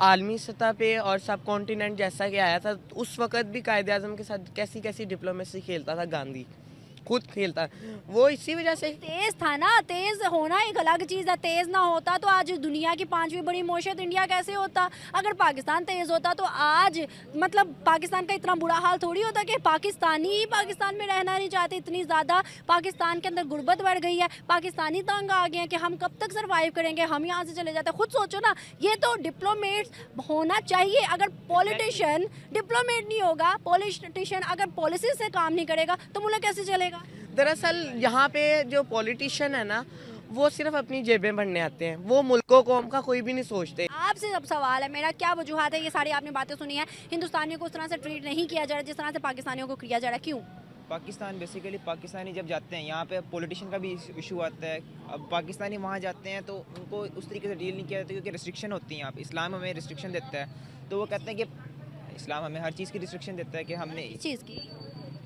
आलमी सतह पे और सब कॉन्टिनेंट जैसा कि आया था, उस वक़्त भी कायदे आज़म के साथ कैसी कैसी डिप्लोमेसी खेलता था गांधी, खुद खेलता। वो इसी वजह से तेज था ना, तेज होना एक अलग चीज़ है। तेज ना होता तो आज दुनिया की 5वीं बड़ी मौशत इंडिया कैसे होता? अगर पाकिस्तान तेज होता तो आज मतलब पाकिस्तान का इतना बुरा हाल थोड़ी होता कि पाकिस्तानी ही पाकिस्तान में रहना नहीं चाहते। इतनी ज़्यादा पाकिस्तान के अंदर गुर्बत बढ़ गई है, पाकिस्तानी तंग आ गए हैं कि हम कब तक सर्वाइव करेंगे, हम यहाँ से चले जाते। खुद सोचो ना, ये तो डिप्लोमेट्स होना चाहिए। अगर पॉलिटिशियन डिप्लोमेट नहीं होगा, पॉलिटिशियन अगर पॉलिसी से काम नहीं करेगा तो मुल्क कैसे चलेगा? दरअसल यहाँ पे जो पॉलिटिशियन है ना, वो सिर्फ अपनी जेबें भरने आते हैं, वो मुल्कों कौम का कोई भी नहीं सोचते। आपसे अब सवाल है मेरा, क्या वजूहत है? ये सारी आपने बातें सुनी है, हिंदुस्तानियों को उस तरह से ट्रीट नहीं किया जा रहा जिस तरह से पाकिस्तानियों को किया जा रहा है, क्यों? पाकिस्तान बेसिकली पाकिस्तानी जब जाते हैं यहाँ पे पॉलिटिशियन का भी इशू आता है। अब पाकिस्तानी वहाँ जाते हैं तो उनको उस तरीके से डील नहीं किया जाता, क्योंकि रिस्ट्रिक्शन होती है यहाँ पे। इस्लाम हमें रिस्ट्रिक्शन देता है, तो वो कहते हैं कि इस्लाम हमें हर चीज़ की रिस्ट्रिक्शन देता है कि हमने इस चीज़ की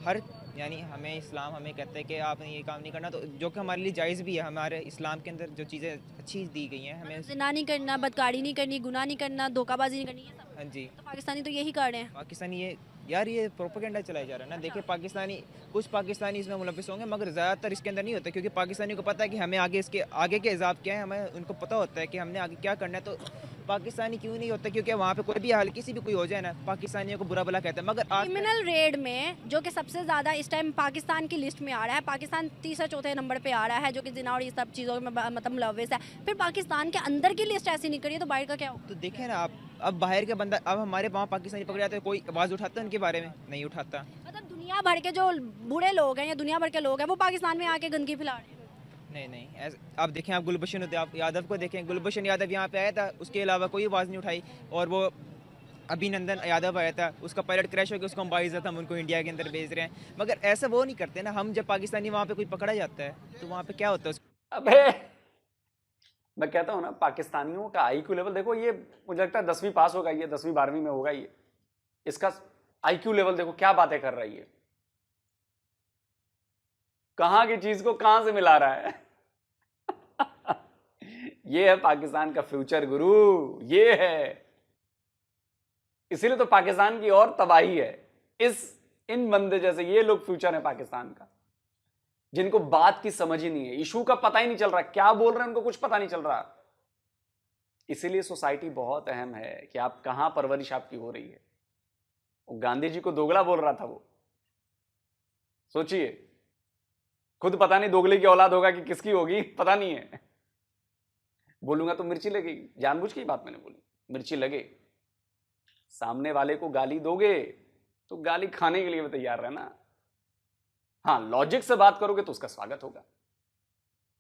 हर, यानी हमें इस्लाम हमें कहता है कि आपने ये काम नहीं करना, तो जो कि हमारे लिए जायज़ भी है। हमारे इस्लाम के अंदर जो चीज़ें अच्छी दी गई हैं, हमें ज़िना नहीं करना, बदकारी नहीं करनी, गुनाह नहीं करना, धोखाबाजी नहीं करनी, ये सब। हाँ जी, तो पाकिस्तानी तो यही कर रहे हैं। पाकिस्तानी ये प्रोपेगेंडा चलाया जा रहा है ना। देखिए, पाकिस्तानी कुछ पाकिस्तानी इसमें मुलविस होंगे, मगर ज़्यादातर इसके अंदर नहीं होता, क्योंकि पाकिस्तानियों को पता है कि हमें आगे के हिसाब क्या है, हमें उनको पता होता है कि हमने आगे क्या करना है। तो पाकिस्तानी क्यों नहीं होता? क्योंकि वहाँ पे कोई भी हाल, किसी भी कोई हो जाए ना, पाकिस्तानियों को बुरा भला कहता है। मगर क्रिमिनल रेड में जो कि सबसे ज़्यादा इस टाइम पाकिस्तान की लिस्ट में आ रहा है, पाकिस्तान तीसरे चौथे नंबर पे आ रहा है, जो कि जिना और ये सब चीज़ों में मतलब मुलविस है। फिर पाकिस्तान के अंदर की लिस्ट ऐसी नहीं करी तो बाहर का क्या हो? तो देखें ना आप, अब बाहर के बंदा, अब हमारे वहाँ पाकिस्तानी पकड़े जाते हैं, कोई आवाज़ उठाता है उनके बारे में? नहीं उठाता। मतलब दुनिया भर के जो बूढ़े लोग हैं या दुनिया भर के लोग हैं वो पाकिस्तान में आके गंदगी फैला रहे हैं। नहीं आप देखें, आप गुलभूषण यादव को देखें, गुलभूषण यादव यहाँ पे आया था, उसके अलावा कोई आवाज़ नहीं उठाई। और वो अभिनंदन यादव आया था, उसका पायलट क्रैश हो गया, उसको हम बाइज़्ज़त हम उनको इंडिया के अंदर भेज रहे हैं। मगर ऐसा वो नहीं करते ना, हम जब पाकिस्तानी वहाँ पे कोई पकड़ा जाता है तो वहाँ पे क्या होता है? अबे मैं कहता हूँ ना, पाकिस्तानियों का आईक्यू लेवल देखो, ये मुझे लगता है 10वीं पास होगा, ये 10वीं 12वीं में होगा ये। इसका आईक्यू लेवल देखो, क्या बातें कर रही है, कहां की चीज को कहां से मिला रहा है। ये है पाकिस्तान का फ्यूचर गुरु, ये है। इसीलिए तो पाकिस्तान की और तबाही है। इन बंदे जैसे ये लोग फ्यूचर है पाकिस्तान का, जिनको बात की समझ ही नहीं है, इशू का पता ही नहीं चल रहा, क्या बोल रहे हैं उनको कुछ पता नहीं चल रहा। इसीलिए सोसाइटी बहुत अहम है कि आप कहां परवरिश आपकी हो रही है। गांधी जी को दोगला बोल रहा था वो, सोचिए, खुद पता नहीं दोगले की औलाद होगा कि किसकी होगी, पता नहीं है। बोलूंगा तो मिर्ची लगेगी, जानबूझ के बात मैंने बोली, मिर्ची लगे। सामने वाले को गाली दोगे तो गाली खाने के लिए भी तैयार रहना। हाँ, लॉजिक से बात करोगे तो उसका स्वागत होगा,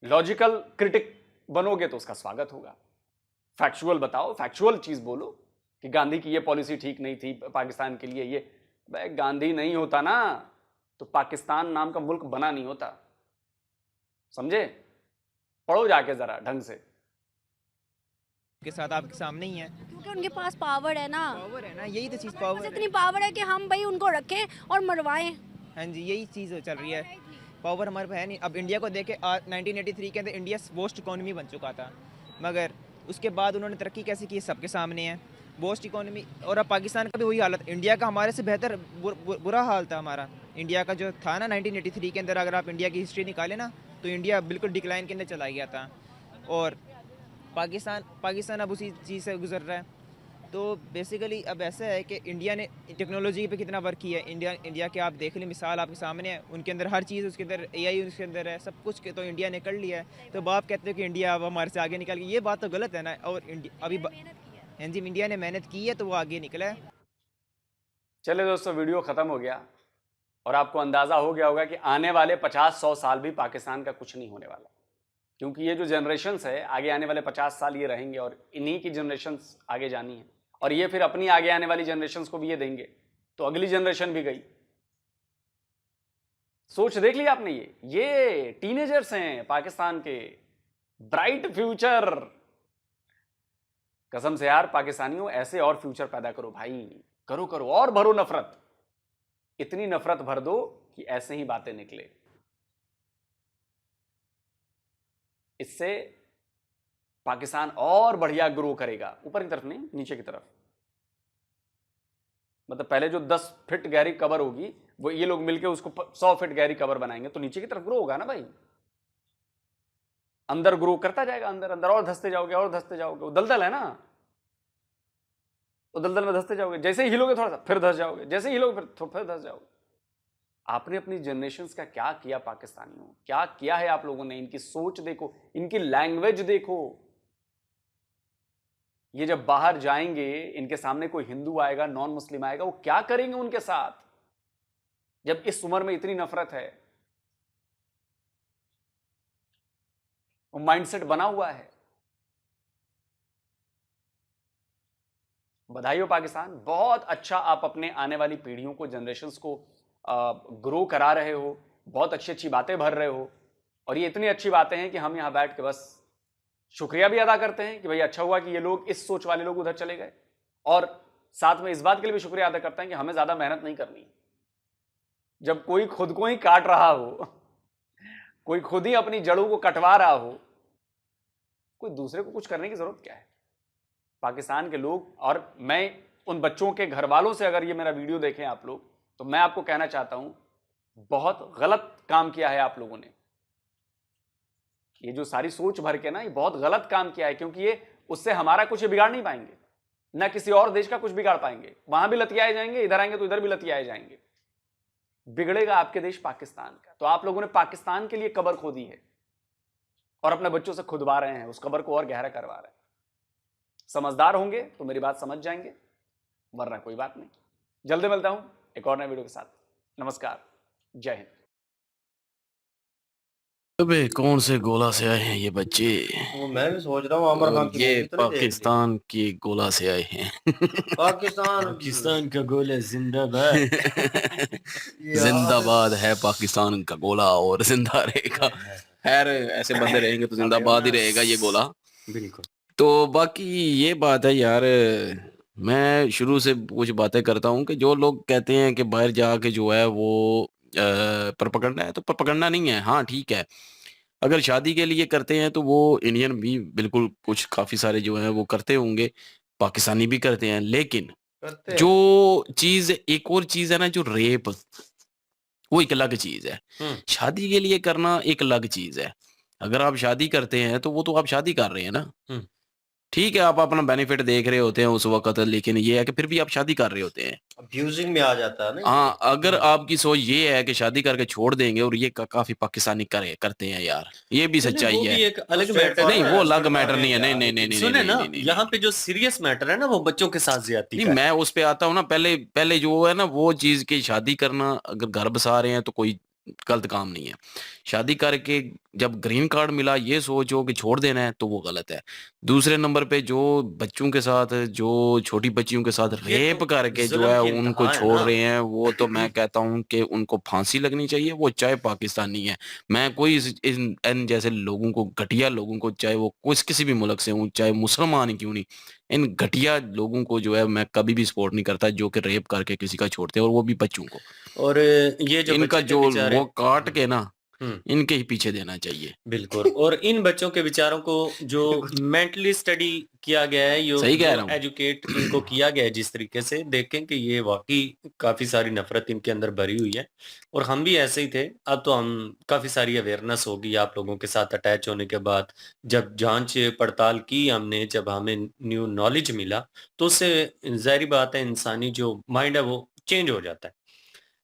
लॉजिकल क्रिटिक बनोगे तो उसका स्वागत होगा। फैक्चुअल बताओ, फैक्चुअल चीज बोलो कि गांधी की ये पॉलिसी ठीक नहीं थी पाकिस्तान के लिए, ये भाई गांधी नहीं होता ना तो पाकिस्तान नाम का मुल्क बना नहीं होता, समझे? पढ़ो जाके जरा ढंग से। के साथ आपके सामने ही है, क्योंकि उनके पास पावर है ना, यही तो चीज़ बस पावर इतनी है। पावर है कि हम भाई उनको रखें और मरवाएं। हाँ जी, यही चीज़ चल रही है, पावर हमारे पास है नहीं। अब इंडिया को देखे, 1983 के अंदर इंडिया वोस्ट इकोनॉमी बन चुका था, मगर उसके बाद उन्होंने तरक्की कैसे की सबके सामने है, वोस्ट इकोनॉमी। और अब पाकिस्तान का भी वही हालत, इंडिया का हमारे से बेहतर बुरा हाल था हमारा। इंडिया का जो था ना 1983 के अंदर, अगर आप इंडिया की हिस्ट्री निकालें ना तो इंडिया बिल्कुल डिक्लाइन के अंदर चला गया था। और पाकिस्तान अब उसी चीज़ से गुजर रहा है। तो बेसिकली अब ऐसा है कि इंडिया ने टेक्नोलॉजी पे कितना वर्क किया है। इंडिया के आप देख लें, मिसाल आपके सामने है, उनके अंदर हर चीज़, उसके अंदर AI उसके अंदर है, सब कुछ के तो इंडिया ने कर लिया है। तो आप कहते हो कि इंडिया अब हमारे से आगे निकल गई, ये बात तो गलत है ना। और अभी हाँ जी, इंडिया ने मेहनत की है तो वो आगे निकला है। चले दोस्तों, वीडियो खत्म हो गया और आपको अंदाजा हो गया होगा कि आने वाले 50-100 साल भी पाकिस्तान का कुछ नहीं होने वाला, क्योंकि ये जो जनरेशंस है, आगे आने वाले 50 साल ये रहेंगे और इन्हीं की जनरेशंस आगे जानी है, और ये फिर अपनी आगे आने वाली जनरेशंस को भी ये देंगे, तो अगली जनरेशन भी गई। सोच देख लिया आपने? ये टीनेजर्स हैं पाकिस्तान के, ब्राइट फ्यूचर। कसम से यार पाकिस्तानियों, ऐसे और फ्यूचर पैदा करो भाई, करो करो और भरो नफरत, इतनी नफरत भर दो कि ऐसे ही बातें निकले। इससे पाकिस्तान और बढ़िया ग्रो करेगा, ऊपर की तरफ नहीं, नीचे की तरफ। मतलब पहले जो 10 फीट गहरी कबर होगी, वो ये लोग मिलके उसको 100 फीट गहरी कबर बनाएंगे, तो नीचे की तरफ ग्रो होगा ना भाई, अंदर ग्रो करता जाएगा, अंदर अंदर और धंसते जाओगे और धंसते जाओगे। वो दलदल है ना, वो दलदल में धंसते जाओगे, जैसे ही हिलोगे थोड़ा सा फिर धंस जाओगे, जैसे ही हिलोगे फिर धंस जाओगे। आपने अपनी जनरेशंस का क्या किया पाकिस्तानियों, क्या किया है आप लोगों ने? इनकी सोच देखो, इनकी लैंग्वेज देखो। ये जब बाहर जाएंगे, इनके सामने कोई हिंदू आएगा, नॉन मुस्लिम आएगा, वो क्या करेंगे उनके साथ, जब इस उम्र में इतनी नफरत है? वो माइंडसेट बना हुआ है। बधाई हो पाकिस्तान, बहुत अच्छा आप अपने आने वाली पीढ़ियों को, जनरेशंस को ग्रो करा रहे हो, बहुत अच्छी अच्छी बातें भर रहे हो। और ये इतनी अच्छी बातें हैं कि हम यहां बैठ के बस शुक्रिया भी अदा करते हैं कि भाई अच्छा हुआ कि ये लोग, इस सोच वाले लोग उधर चले गए, और साथ में इस बात के लिए भी शुक्रिया अदा करते हैं कि हमें ज्यादा मेहनत नहीं करनी। जब कोई खुद को ही काट रहा हो, कोई खुद ही अपनी जड़ों को कटवा रहा हो, कोई दूसरे को कुछ करने की जरूरत क्या है? पाकिस्तान के लोग, और मैं उन बच्चों के घर वालों से, अगर ये मेरा वीडियो देखें आप लोग, तो मैं आपको कहना चाहता हूं, बहुत गलत काम किया है आप लोगों ने। ये जो सारी सोच भर के ना, ये बहुत गलत काम किया है, क्योंकि ये उससे हमारा कुछ बिगाड़ नहीं पाएंगे, ना किसी और देश का कुछ बिगाड़ पाएंगे। वहां भी लतियाए जाएंगे, इधर आएंगे तो इधर भी लतियाए जाएंगे। बिगड़ेगा आपके देश पाकिस्तान का। तो आप लोगों ने पाकिस्तान के लिए कबर खोदी है और अपने बच्चों से खुदवा रहे हैं, उस कबर को और गहरा करवा रहे हैं। समझदार होंगे तो मेरी बात समझ जाएंगे, वरना कोई बात नहीं। जल्दी मिलता हूं एक और नए वीडियो के साथ। नमस्कार, जय हिंद। अबे कौन से गोला से आए हैं ये बच्चे? वो मैं भी सोच रहा हूँ आमिर खान और की ये मूवी तो नहीं देख ली। पाकिस्तान की गोला से आए हैं। पाकिस्तान का गोला जिंदाबाद। जिंदाबाद है पाकिस्तान का गोला और जिंदा रहेगा। खैर ऐसे बंदे रहेंगे तो जिंदाबाद ही रहेगा ये गोला। बिल्कुल। तो बाकी ये बात है यार, मैं शुरू से कुछ बातें करता हूँ कि जो लोग कहते हैं कि बाहर जाके जो है वो प्रोपेगेंडा है, तो प्रोपेगेंडा नहीं है। हाँ ठीक है, अगर शादी के लिए करते हैं तो वो इंडियन भी बिल्कुल कुछ काफ़ी सारे जो हैं वो करते होंगे, पाकिस्तानी भी करते हैं। लेकिन करते हैं। जो चीज़, एक और चीज़ है ना, जो रेप, वो एक अलग चीज़ है। शादी के लिए करना एक अलग चीज़ है। अगर आप शादी करते हैं तो वो तो आप शादी कर रहे हैं ना। ठीक है, आप अपना बेनिफिट देख रहे होते हैं उस वक़्त, लेकिन ये है कि फिर भी आप शादी कर रहे होते हैं। अब्यूजिंग में आ जाता है ना ये। हाँ, अगर आपकी सोच ये है कि शादी करके छोड़ देंगे, और ये काफ़ी पाकिस्तानी करते हैं यार, ये भी सच्चाई वो है। भी एक अलग उसमें मैटर नहीं, है। वो अलग मैटर नहीं है। नहीं, नहीं, नहीं, नहीं, सुने नहीं, ना, नहीं, नहीं, यहाँ पे जो सीरियस मैटर है ना वो बच्चों के साथ ज्यादती नहीं, का है। मैं उस पे आता हूँ ना। पहले पहले जो है ना वो चीज़ की शादी करना, अगर घर बसा रहे हैं तो कोई गलत काम नहीं है। शादी करके जब ग्रीन कार्ड मिला, ये सोचो कि छोड़ देना है, तो वो गलत है। दूसरे नंबर पे जो बच्चों के साथ, जो छोटी बच्चियों के साथ ये रेप तो करके जो जुल्म है की उनको इंतहा है छोड़ ना। रहे हैं, वो तो मैं कहता हूँ कि उनको फांसी लगनी चाहिए, वो चाहे पाकिस्तानी है। मैं कोई इन जैसे लोगों को, घटिया लोगों को, चाहे वो किसी भी मुल्क से हूँ, चाहे मुसलमान ही क्यों नहीं, इन घटिया लोगों को जो है मैं कभी भी सपोर्ट नहीं करता, जो कि रेप करके किसी का छोड़ते हैं, और वो भी बच्चों को। और ये जो इनका बच्चे थे जो बेचारे, वो काट के ना, हम्म, इनके ही पीछे देना चाहिए। बिल्कुल। और इन बच्चों के विचारों को जो मेंटली स्टडी किया गया है, सही कह जो रहा हूँ। एजुकेट इनको किया गया है, जिस तरीके से देखें कि ये वाकई काफी सारी नफरत इनके अंदर भरी हुई है। और हम भी ऐसे ही थे। अब तो हम काफी सारी अवेयरनेस होगी आप लोगों के साथ अटैच होने के बाद, जब जांच पड़ताल की हमने, जब हमें न्यू नॉलेज मिला, तो उससे जाहिर बात है इंसानी जो माइंड है वो चेंज हो जाता है।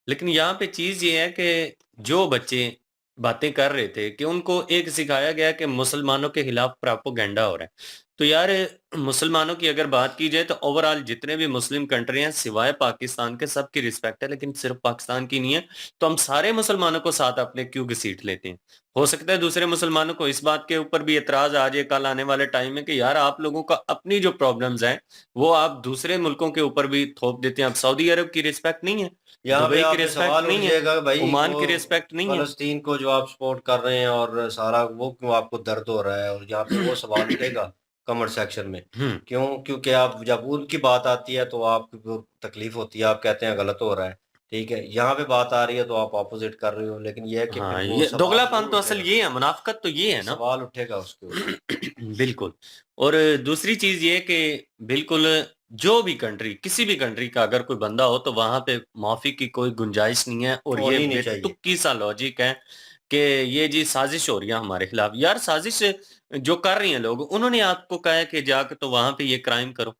लेकिन यहाँ पे चीज़ ये है कि जो बच्चे बातें कर रहे थे कि उनको एक सिखाया गया कि मुसलमानों के खिलाफ प्रोपेगेंडा हो रहा है। तो यार, मुसलमानों की अगर बात की जाए तो ओवरऑल जितने भी मुस्लिम कंट्री हैं सिवाय पाकिस्तान के, सबकी रिस्पेक्ट है, लेकिन सिर्फ पाकिस्तान की नहीं है। तो हम सारे मुसलमानों को साथ अपने क्यों घसीट लेते हैं? हो सकता है दूसरे मुसलमानों को इस बात के ऊपर भी एतराज आ जाए कल आने वाले टाइम में कि यार आप लोगों का अपनी जो प्रॉब्लम्स हैं वो आप दूसरे मुल्कों के ऊपर भी थोप देते हैं। अब सऊदी अरब की रिस्पेक्ट नहीं है, यहाँ पे दुबई की आपके रिस्पेक्ट सवाल उठ नहीं है, जाएगा भाई, ओमान वो की रिस्पेक्ट नहीं है। फलस्तीन को जो आप सपोर्ट कर रहे हैं और सारा, वो क्यों आपको दर्द हो रहा है? और यहाँ पे वो सवाल उठेगा कमेंट सेक्शन में। क्यों? क्योंकि आप जब उनकी बात आती है तो आपको तकलीफ होती है, आप कहते हैं गलत हो रहा है। ठीक है, यहाँ पे बात आ रही है तो आप ऑपोजिट कर रहे हो, लेकिन ये है कि फिर हाँ, वो ये सवाल दोगलापन जरूर तो असल उठेगा, ये है, मुनाफिकत तो ये है ना। सवाल उठेगा उसके ऊपर। बिल्कुल। और दूसरी चीज ये कि बिल्कुल जो भी कंट्री, किसी भी कंट्री का अगर कोई बंदा हो तो वहां पे माफी की कोई गुंजाइश नहीं है। और ये होनी नहीं चाहिए। बेतुकी सा लॉजिक है कि ये जी साजिश हो रही है हमारे खिलाफ। यार साजिश जो कर रही हैं लोग, उन्होंने आपको कहा है कि जाके तो वहां पे ये क्राइम करो?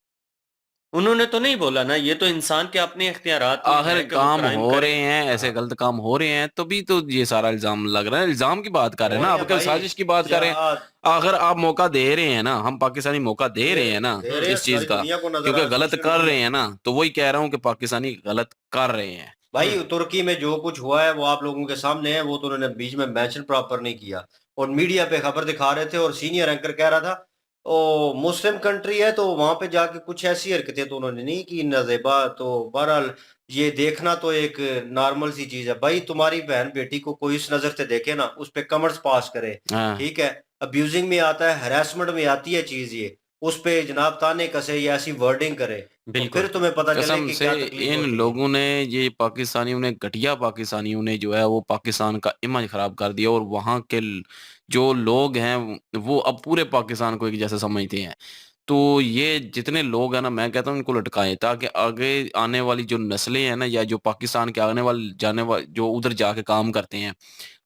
उन्होंने तो नहीं बोला ना, ये तो इंसान के अपने इख्तियारात में आखिर है कि वो काम क्राइम हो करे। रहे हैं, ऐसे गलत काम हो रहे हैं, तभी तो ये सारा इल्जाम लग रहा है। इल्जाम की बात कर रहे हैं हो ना, रहे आप हैं क्या भाई, साजिश की बात कर रहे हैं? जिहाद अगर आप मौका दे रहे हैं ना, हम पाकिस्तानी मौका दे रहे हैं ना दे रहे हैं, इस चीज सारी का, दुनिया को नजर क्योंकि आए गलत सोशल कर मीडिया। रहे हैं ना, तो वही कह रहा हूँ कि पाकिस्तानी गलत कर रहे हैं। भाई तुर्की में जो कुछ हुआ है वो आप लोगों के सामने है, वो तो उन्होंने बीच में मेंशन प्रॉपर नहीं किया, और मीडिया पे खबर दिखा रहे थे, और सीनियर एंकर कह रहा था ओ मुस्लिम कंट्री है तो वहां पे जाके कुछ ऐसी हरकतें तो उन्होंने नहीं की नजेबा। तो बहरहाल ये देखना तो एक नॉर्मल सी चीज है भाई, तुम्हारी बहन बेटी को कोई इस नजर से देखे ना, उस पे कमेंट्स पास करे। हाँ, ठीक है, अब्यूजिंग में आता है, हरासमेंट में आती है चीज ये, उस पे जनाब ताने कसे या ऐसी वर्डिंग करे, तो फिर बिल्कुल। तुम्हें पता चले कसम कि से क्या तकलीफ इन होती है। लोगों ने, ये पाकिस्तानियों ने, घटिया पाकिस्तानियों ने जो है वो पाकिस्तान का इमेज खराब कर दिया, और वहाँ के जो लोग हैं वो अब पूरे पाकिस्तान को एक जैसा समझते हैं। तो ये जितने लोग हैं ना, मैं कहता हूँ इनको लटकाएं, ताकि आगे आने वाली जो नस्लें हैं ना, या जो पाकिस्तान के आने वाले जाने वाले जो उधर जाके काम करते हैं,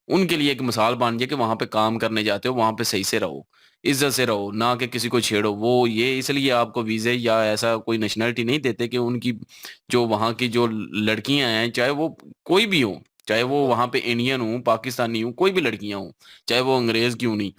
उनके लिए एक मिसाल बन जाए कि वहां पे काम करने जाते हो, वहां पे सही से रहो, इज्जत से रहो, ना कि किसी को छेड़ो। वो ये इसलिए आपको वीज़े या ऐसा कोई नेशनलिटी नहीं देते कि उनकी जो वहाँ की जो लड़कियां हैं, चाहे वो कोई भी हो, चाहे वो वहाँ पे इंडियन हो, पाकिस्तानी हो, कोई भी लड़कियां हो, चाहे वो अंग्रेज क्यों नहीं,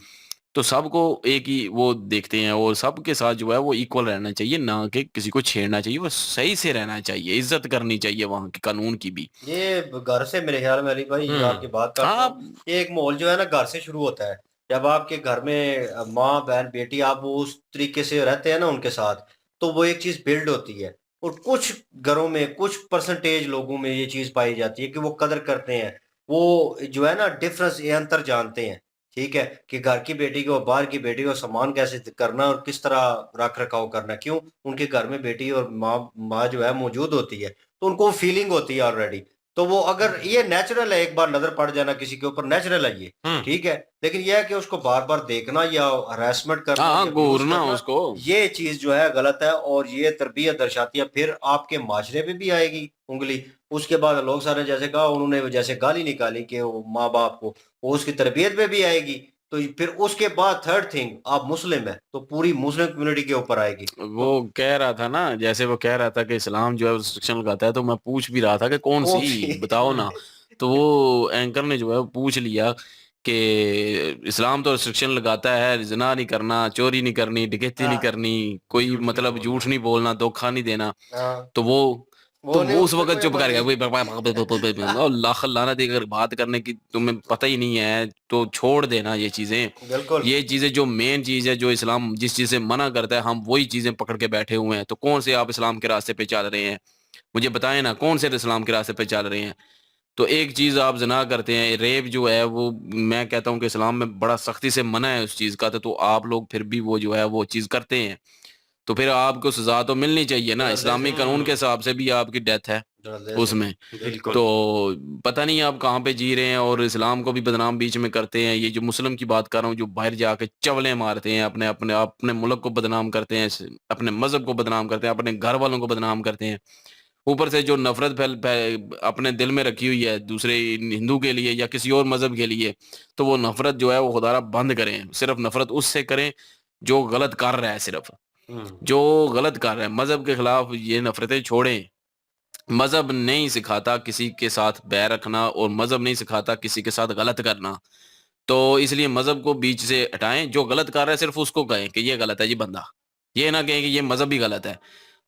तो सबको एक ही वो देखते हैं और सबके साथ जो है वो इक्वल रहना चाहिए, ना कि किसी को छेड़ना चाहिए, वो सही से रहना चाहिए, इज्जत करनी चाहिए वहाँ के कानून की भी। ये घर से मेरे ख्याल में अली भाई, ये आपकी बात काटता हाँ हूँ, ये एक माहौल जो है ना घर से शुरू होता है। जब आपके घर में माँ बहन बेटी आप वो उस तरीके से रहते हैं ना उनके साथ, तो वो एक चीज बिल्ड होती है। और कुछ घरों में कुछ परसेंटेज लोगों में ये चीज पाई जाती है कि वो कदर करते हैं, वो जो है ना डिफरेंस, ये अंतर जानते हैं। ठीक है कि घर की बेटी को और बाहर की बेटी को सम्मान कैसे करना और किस तरह रख रखाव करना, क्यों उनके घर में बेटी और माँ माँ जो है मौजूद होती है, तो उनको फीलिंग होती है ऑलरेडी। तो वो अगर ये नेचुरल है, एक बार नजर पड़ जाना किसी के ऊपर नेचुरल है ये, ठीक है। लेकिन यह है कि उसको बार बार देखना या हरासमेंट करना हाँ या अब्यूज घूरना करना, उसको। ये चीज जो है गलत है। और ये तरबियत दर्शाती है, फिर आपके माशरे पे भी आएगी उंगली। उसके बाद लोग सारे जैसे कहा उन्होंने, जैसे गाली निकाली कि वो माँ बाप को, वो उसकी तरबियत पे भी आएगी। तो फिर उसके बाद थर्ड थिंग, आप मुस्लिम है तो पूरी मुस्लिम कम्युनिटी के ऊपर आएगी। वो तो कह रहा था ना, जैसे वो कह रहा था कि इस्लाम जो है रिस्ट्रिक्शन लगाता है, तो मैं पूछ भी रहा था कि कौन कौन सी सी बताओ ना। तो वो एंकर ने जो है वो पूछ लिया कि इस्लाम तो रिस्ट्रिक्शन लगाता है, जिना नहीं करना, चोरी नहीं करनी, डकैती नहीं हाँ, करनी, कोई मतलब झूठ नहीं बोलना, धोखा नहीं देना। हाँ, तो वो नहीं, वो उस उस पे वक्त कोई चुप अमल कर गया, नहीं। और लाख लानत, अगर बात करने की तुम्हें पता ही नहीं है तो छोड़ देना ये चीजें। बिल्कुल। ये चीजें जो मेन चीज है, जो इस्लाम जिस चीज से मना करता है, हम वही चीजें पकड़ के बैठे हुए हैं। तो कौन से आप इस्लाम के रास्ते पे चल रहे हैं, मुझे बताएं ना, कौन से इस्लाम के रास्ते पे चल रहे हैं। तो एक चीज आप जना करते हैं, रेप जो है वो, मैं कहता हूँ कि इस्लाम में बड़ा सख्ती से मना है उस चीज का, तो आप लोग फिर भी वो जो है वो चीज करते हैं, तो फिर आपको सजा तो मिलनी चाहिए ना, जल्दी से इस्लामी कानून के हिसाब से भी आपकी डेथ है जल्दी से उसमें। बिल्कुल। तो पता नहीं आप कहाँ पे जी रहे हैं, और इस्लाम को भी बदनाम बीच में करते हैं। ये जो मुस्लिम की बात कर रहा हूँ, जो बाहर जाके चवलें मारते हैं, अपने अपने अपने मुल्क को बदनाम करते हैं, अपने मजहब को बदनाम करते हैं, अपने घर वालों को बदनाम करते हैं, ऊपर से जो नफरत अपने दिल में रखी हुई है दूसरे हिंदू के लिए या किसी और मजहब के लिए, तो वो नफरत जो है वो खुदारा बंद करें। सिर्फ नफरत उससे करें जो गलत कर रहा है, सिर्फ जो गलत कर रहा है, मजहब के खिलाफ ये नफरतें छोड़ें। मजहब नहीं सिखाता किसी के साथ बैर रखना, और मजहब नहीं सिखाता किसी के साथ गलत करना। तो इसलिए मजहब को बीच से हटाएं, जो गलत कर रहा है सिर्फ उसको कहें कि ये गलत है जी बंदा, ये ना कहें कि ये मजहब ही गलत है।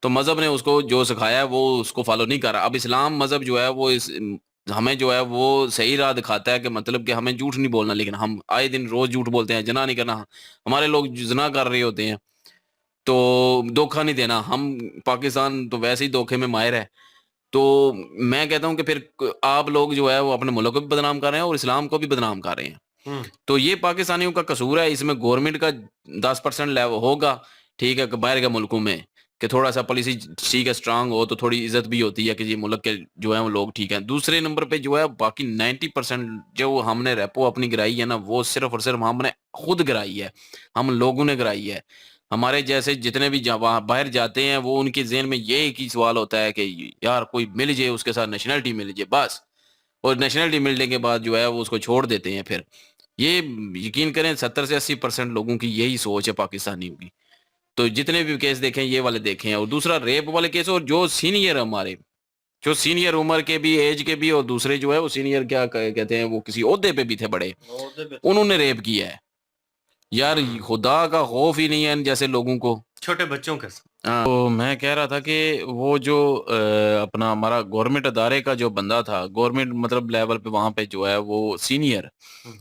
तो मजहब ने उसको जो सिखाया है वो उसको फॉलो नहीं कर रहा। अब इस्लाम मजहब जो है वो इस हमें जो है वो सही राह दिखाता है, कि मतलब कि हमें झूठ नहीं बोलना, लेकिन हम आए दिन रोज झूठ बोलते हैं। जना नहीं करना, हमारे लोग जना कर रहे होते हैं। तो धोखा नहीं देना, हम पाकिस्तान तो वैसे ही धोखे में माहिर है। तो मैं कहता हूँ कि फिर आप लोग जो है वो अपने मुल्क को भी बदनाम कर रहे हैं और इस्लाम को भी बदनाम कर रहे हैं। तो ये पाकिस्तानियों का कसूर है, इसमें गवर्नमेंट का 10% लेवल होगा, ठीक है, कि बाहर के मुल्कों में कि थोड़ा सा पॉलिसी ठीक है, स्ट्रांग हो, तो थोड़ी इज्जत भी होती है कि ये मुल्क के जो है वो लोग ठीक हैं। दूसरे नंबर पे जो है बाकी 90% जो हमने रेपो अपनी गिराई है ना, वो सिर्फ और सिर्फ हमने खुद गिराई है, हम लोगों ने गिराई है। हमारे जैसे जितने भी वहाँ बाहर जाते हैं, वो उनके ज़हन में ये एक ही सवाल होता है कि यार कोई मिल जाए, उसके साथ नेशनलिटी मिल जाए बस। और नेशनलिटी मिलने के बाद जो है वो उसको छोड़ देते हैं फिर। ये यकीन करें 70 से 80% लोगों की यही सोच है पाकिस्तानियों की। तो जितने भी केस देखें ये वाले देखें, और दूसरा रेप वाले केस, और जो सीनियर हमारे, जो सीनियर उम्र के भी, एज के भी, और दूसरे जो है वो सीनियर क्या कहते हैं, वो किसी ओहदे पे भी थे बड़े, उन्होंने रेप किया है। यार खुदा का खौफ ही नहीं है इन जैसे लोगों को। छोटे बच्चों के साथ। हाँ, तो मैं कह रहा था कि वो जो अपना हमारा गवर्नमेंट अदारे का जो बंदा था, गवर्नमेंट मतलब लेवल पे वहां पे जो है वो सीनियर,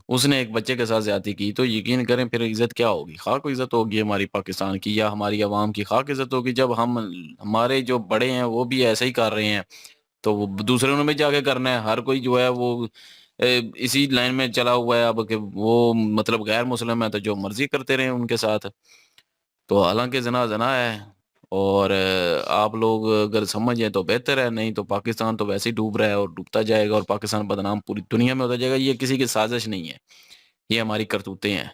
उसने एक बच्चे के साथ ज्यादती की, तो यकीन करें फिर इज्जत क्या होगी, खाक इज्जत होगी हमारी पाकिस्तान की, या हमारी आवाम की खाक इज्जत होगी, जब हम हमारे जो बड़े हैं वो भी ऐसा ही कर रहे हैं, तो वो दूसरे ने भी जाके करना है। हर कोई जो है वो इसी लाइन में चला हुआ है अब, कि वो मतलब गैर मुस्लिम है तो जो मर्जी करते रहे उनके साथ। तो हालांकि जना जना है, और आप लोग अगर समझें तो बेहतर है, नहीं तो पाकिस्तान तो वैसे ही डूब रहा है और डूबता जाएगा, और पाकिस्तान बदनाम पूरी दुनिया में होता जाएगा। ये किसी की साजिश नहीं है, ये हमारी करतूतें हैं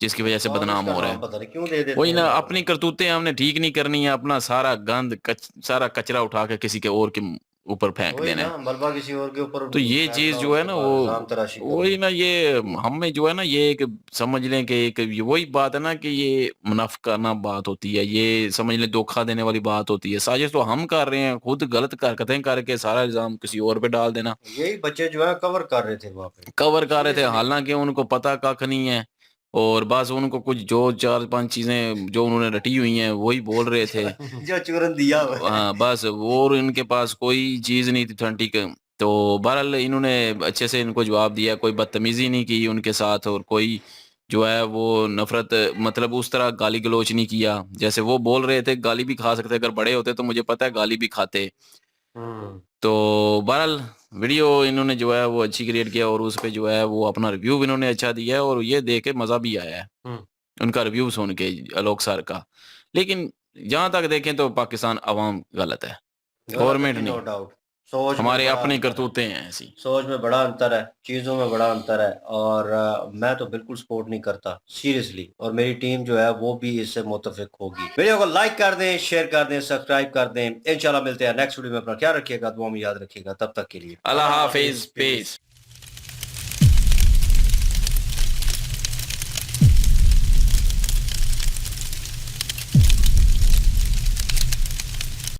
जिसकी वजह से आप बदनाम इसका हो रहा नाम है। पता नहीं क्यों दे देते वही हैं ना, ना। अपनी करतूतें हमने ठीक नहीं करनी है, अपना सारा गंद सारा कचरा उठा के किसी के और के ऊपर फेंक वही देना ना, है। मलबा किसी और के ऊपर तो ये चीज फेंकना और जो है उसके ना बाद वो, इल्जाम तराशी वही करनी। ना, ये हमें जो है ना, ये एक समझ लें कि एक ये वही बात है ना, कि ये मुनाफिकाना बात होती है, ये समझ लें धोखा देने वाली बात होती है। साजिश तो हम कर रहे हैं, खुद गलत हरकतें करके सारा इल्जाम किसी और पे डाल देना। यही बच्चे जो है कवर कर रहे थे वहां पे। कवर कर रहे थे, सीरियसली। हालांकि उनको पता कख नहीं है, और बस उनको कुछ जो 4-5 चीज़ें जो उन्होंने रटी हुई हैं वही बोल रहे थे। जो चूरन दिया हुआ है। हाँ, बस और इनके पास कोई चीज़ नहीं थी ऑथेंटिक। तो बहरहाल इन्होंने अच्छे से इनको जवाब दिया, कोई बदतमीज़ी नहीं की उनके साथ और कोई जो है वो नफ़रत मतलब उस तरह गाली-गलौच नहीं किया। जैसे वो बोल रहे थे गाली भी खा सकते, अगर बड़े होते तो मुझे पता है गाली भी खाते। हुँ। तो बहरहाल वीडियो इन्होंने जो है वो अच्छी क्रिएट किया और उस पे जो है वो अपना रिव्यू भी इन्होंने अच्छा दिया है और ये देख के मज़ा भी आया है, हुँ। उनका रिव्यू सुन के आलोक सर का। लेकिन जहाँ तक देखें तो पाकिस्तान अवाम गलत है, गवर्नमेंट नो नहीं। डाउट। सोच में हमारे बड़ा अपनी अंतर है। करतूतें हैं ऐसी। सोच में बड़ा अंतर है, चीज़ों में बड़ा अंतर है और मैं तो बिल्कुल सपोर्ट नहीं करता सीरियसली और मेरी टीम जो है वो भी इससे मुत्तफिक होगी। वीडियो को लाइक कर दें, शेयर कर दें, सब्सक्राइब कर दें। इंशाल्लाह मिलते हैं नेक्स्ट वीडियो में। अपना ख्याल रखिएगा, दुआ में याद रखिएगा। तब तक के लिए अल्लाह हाफ़िज़, पीस।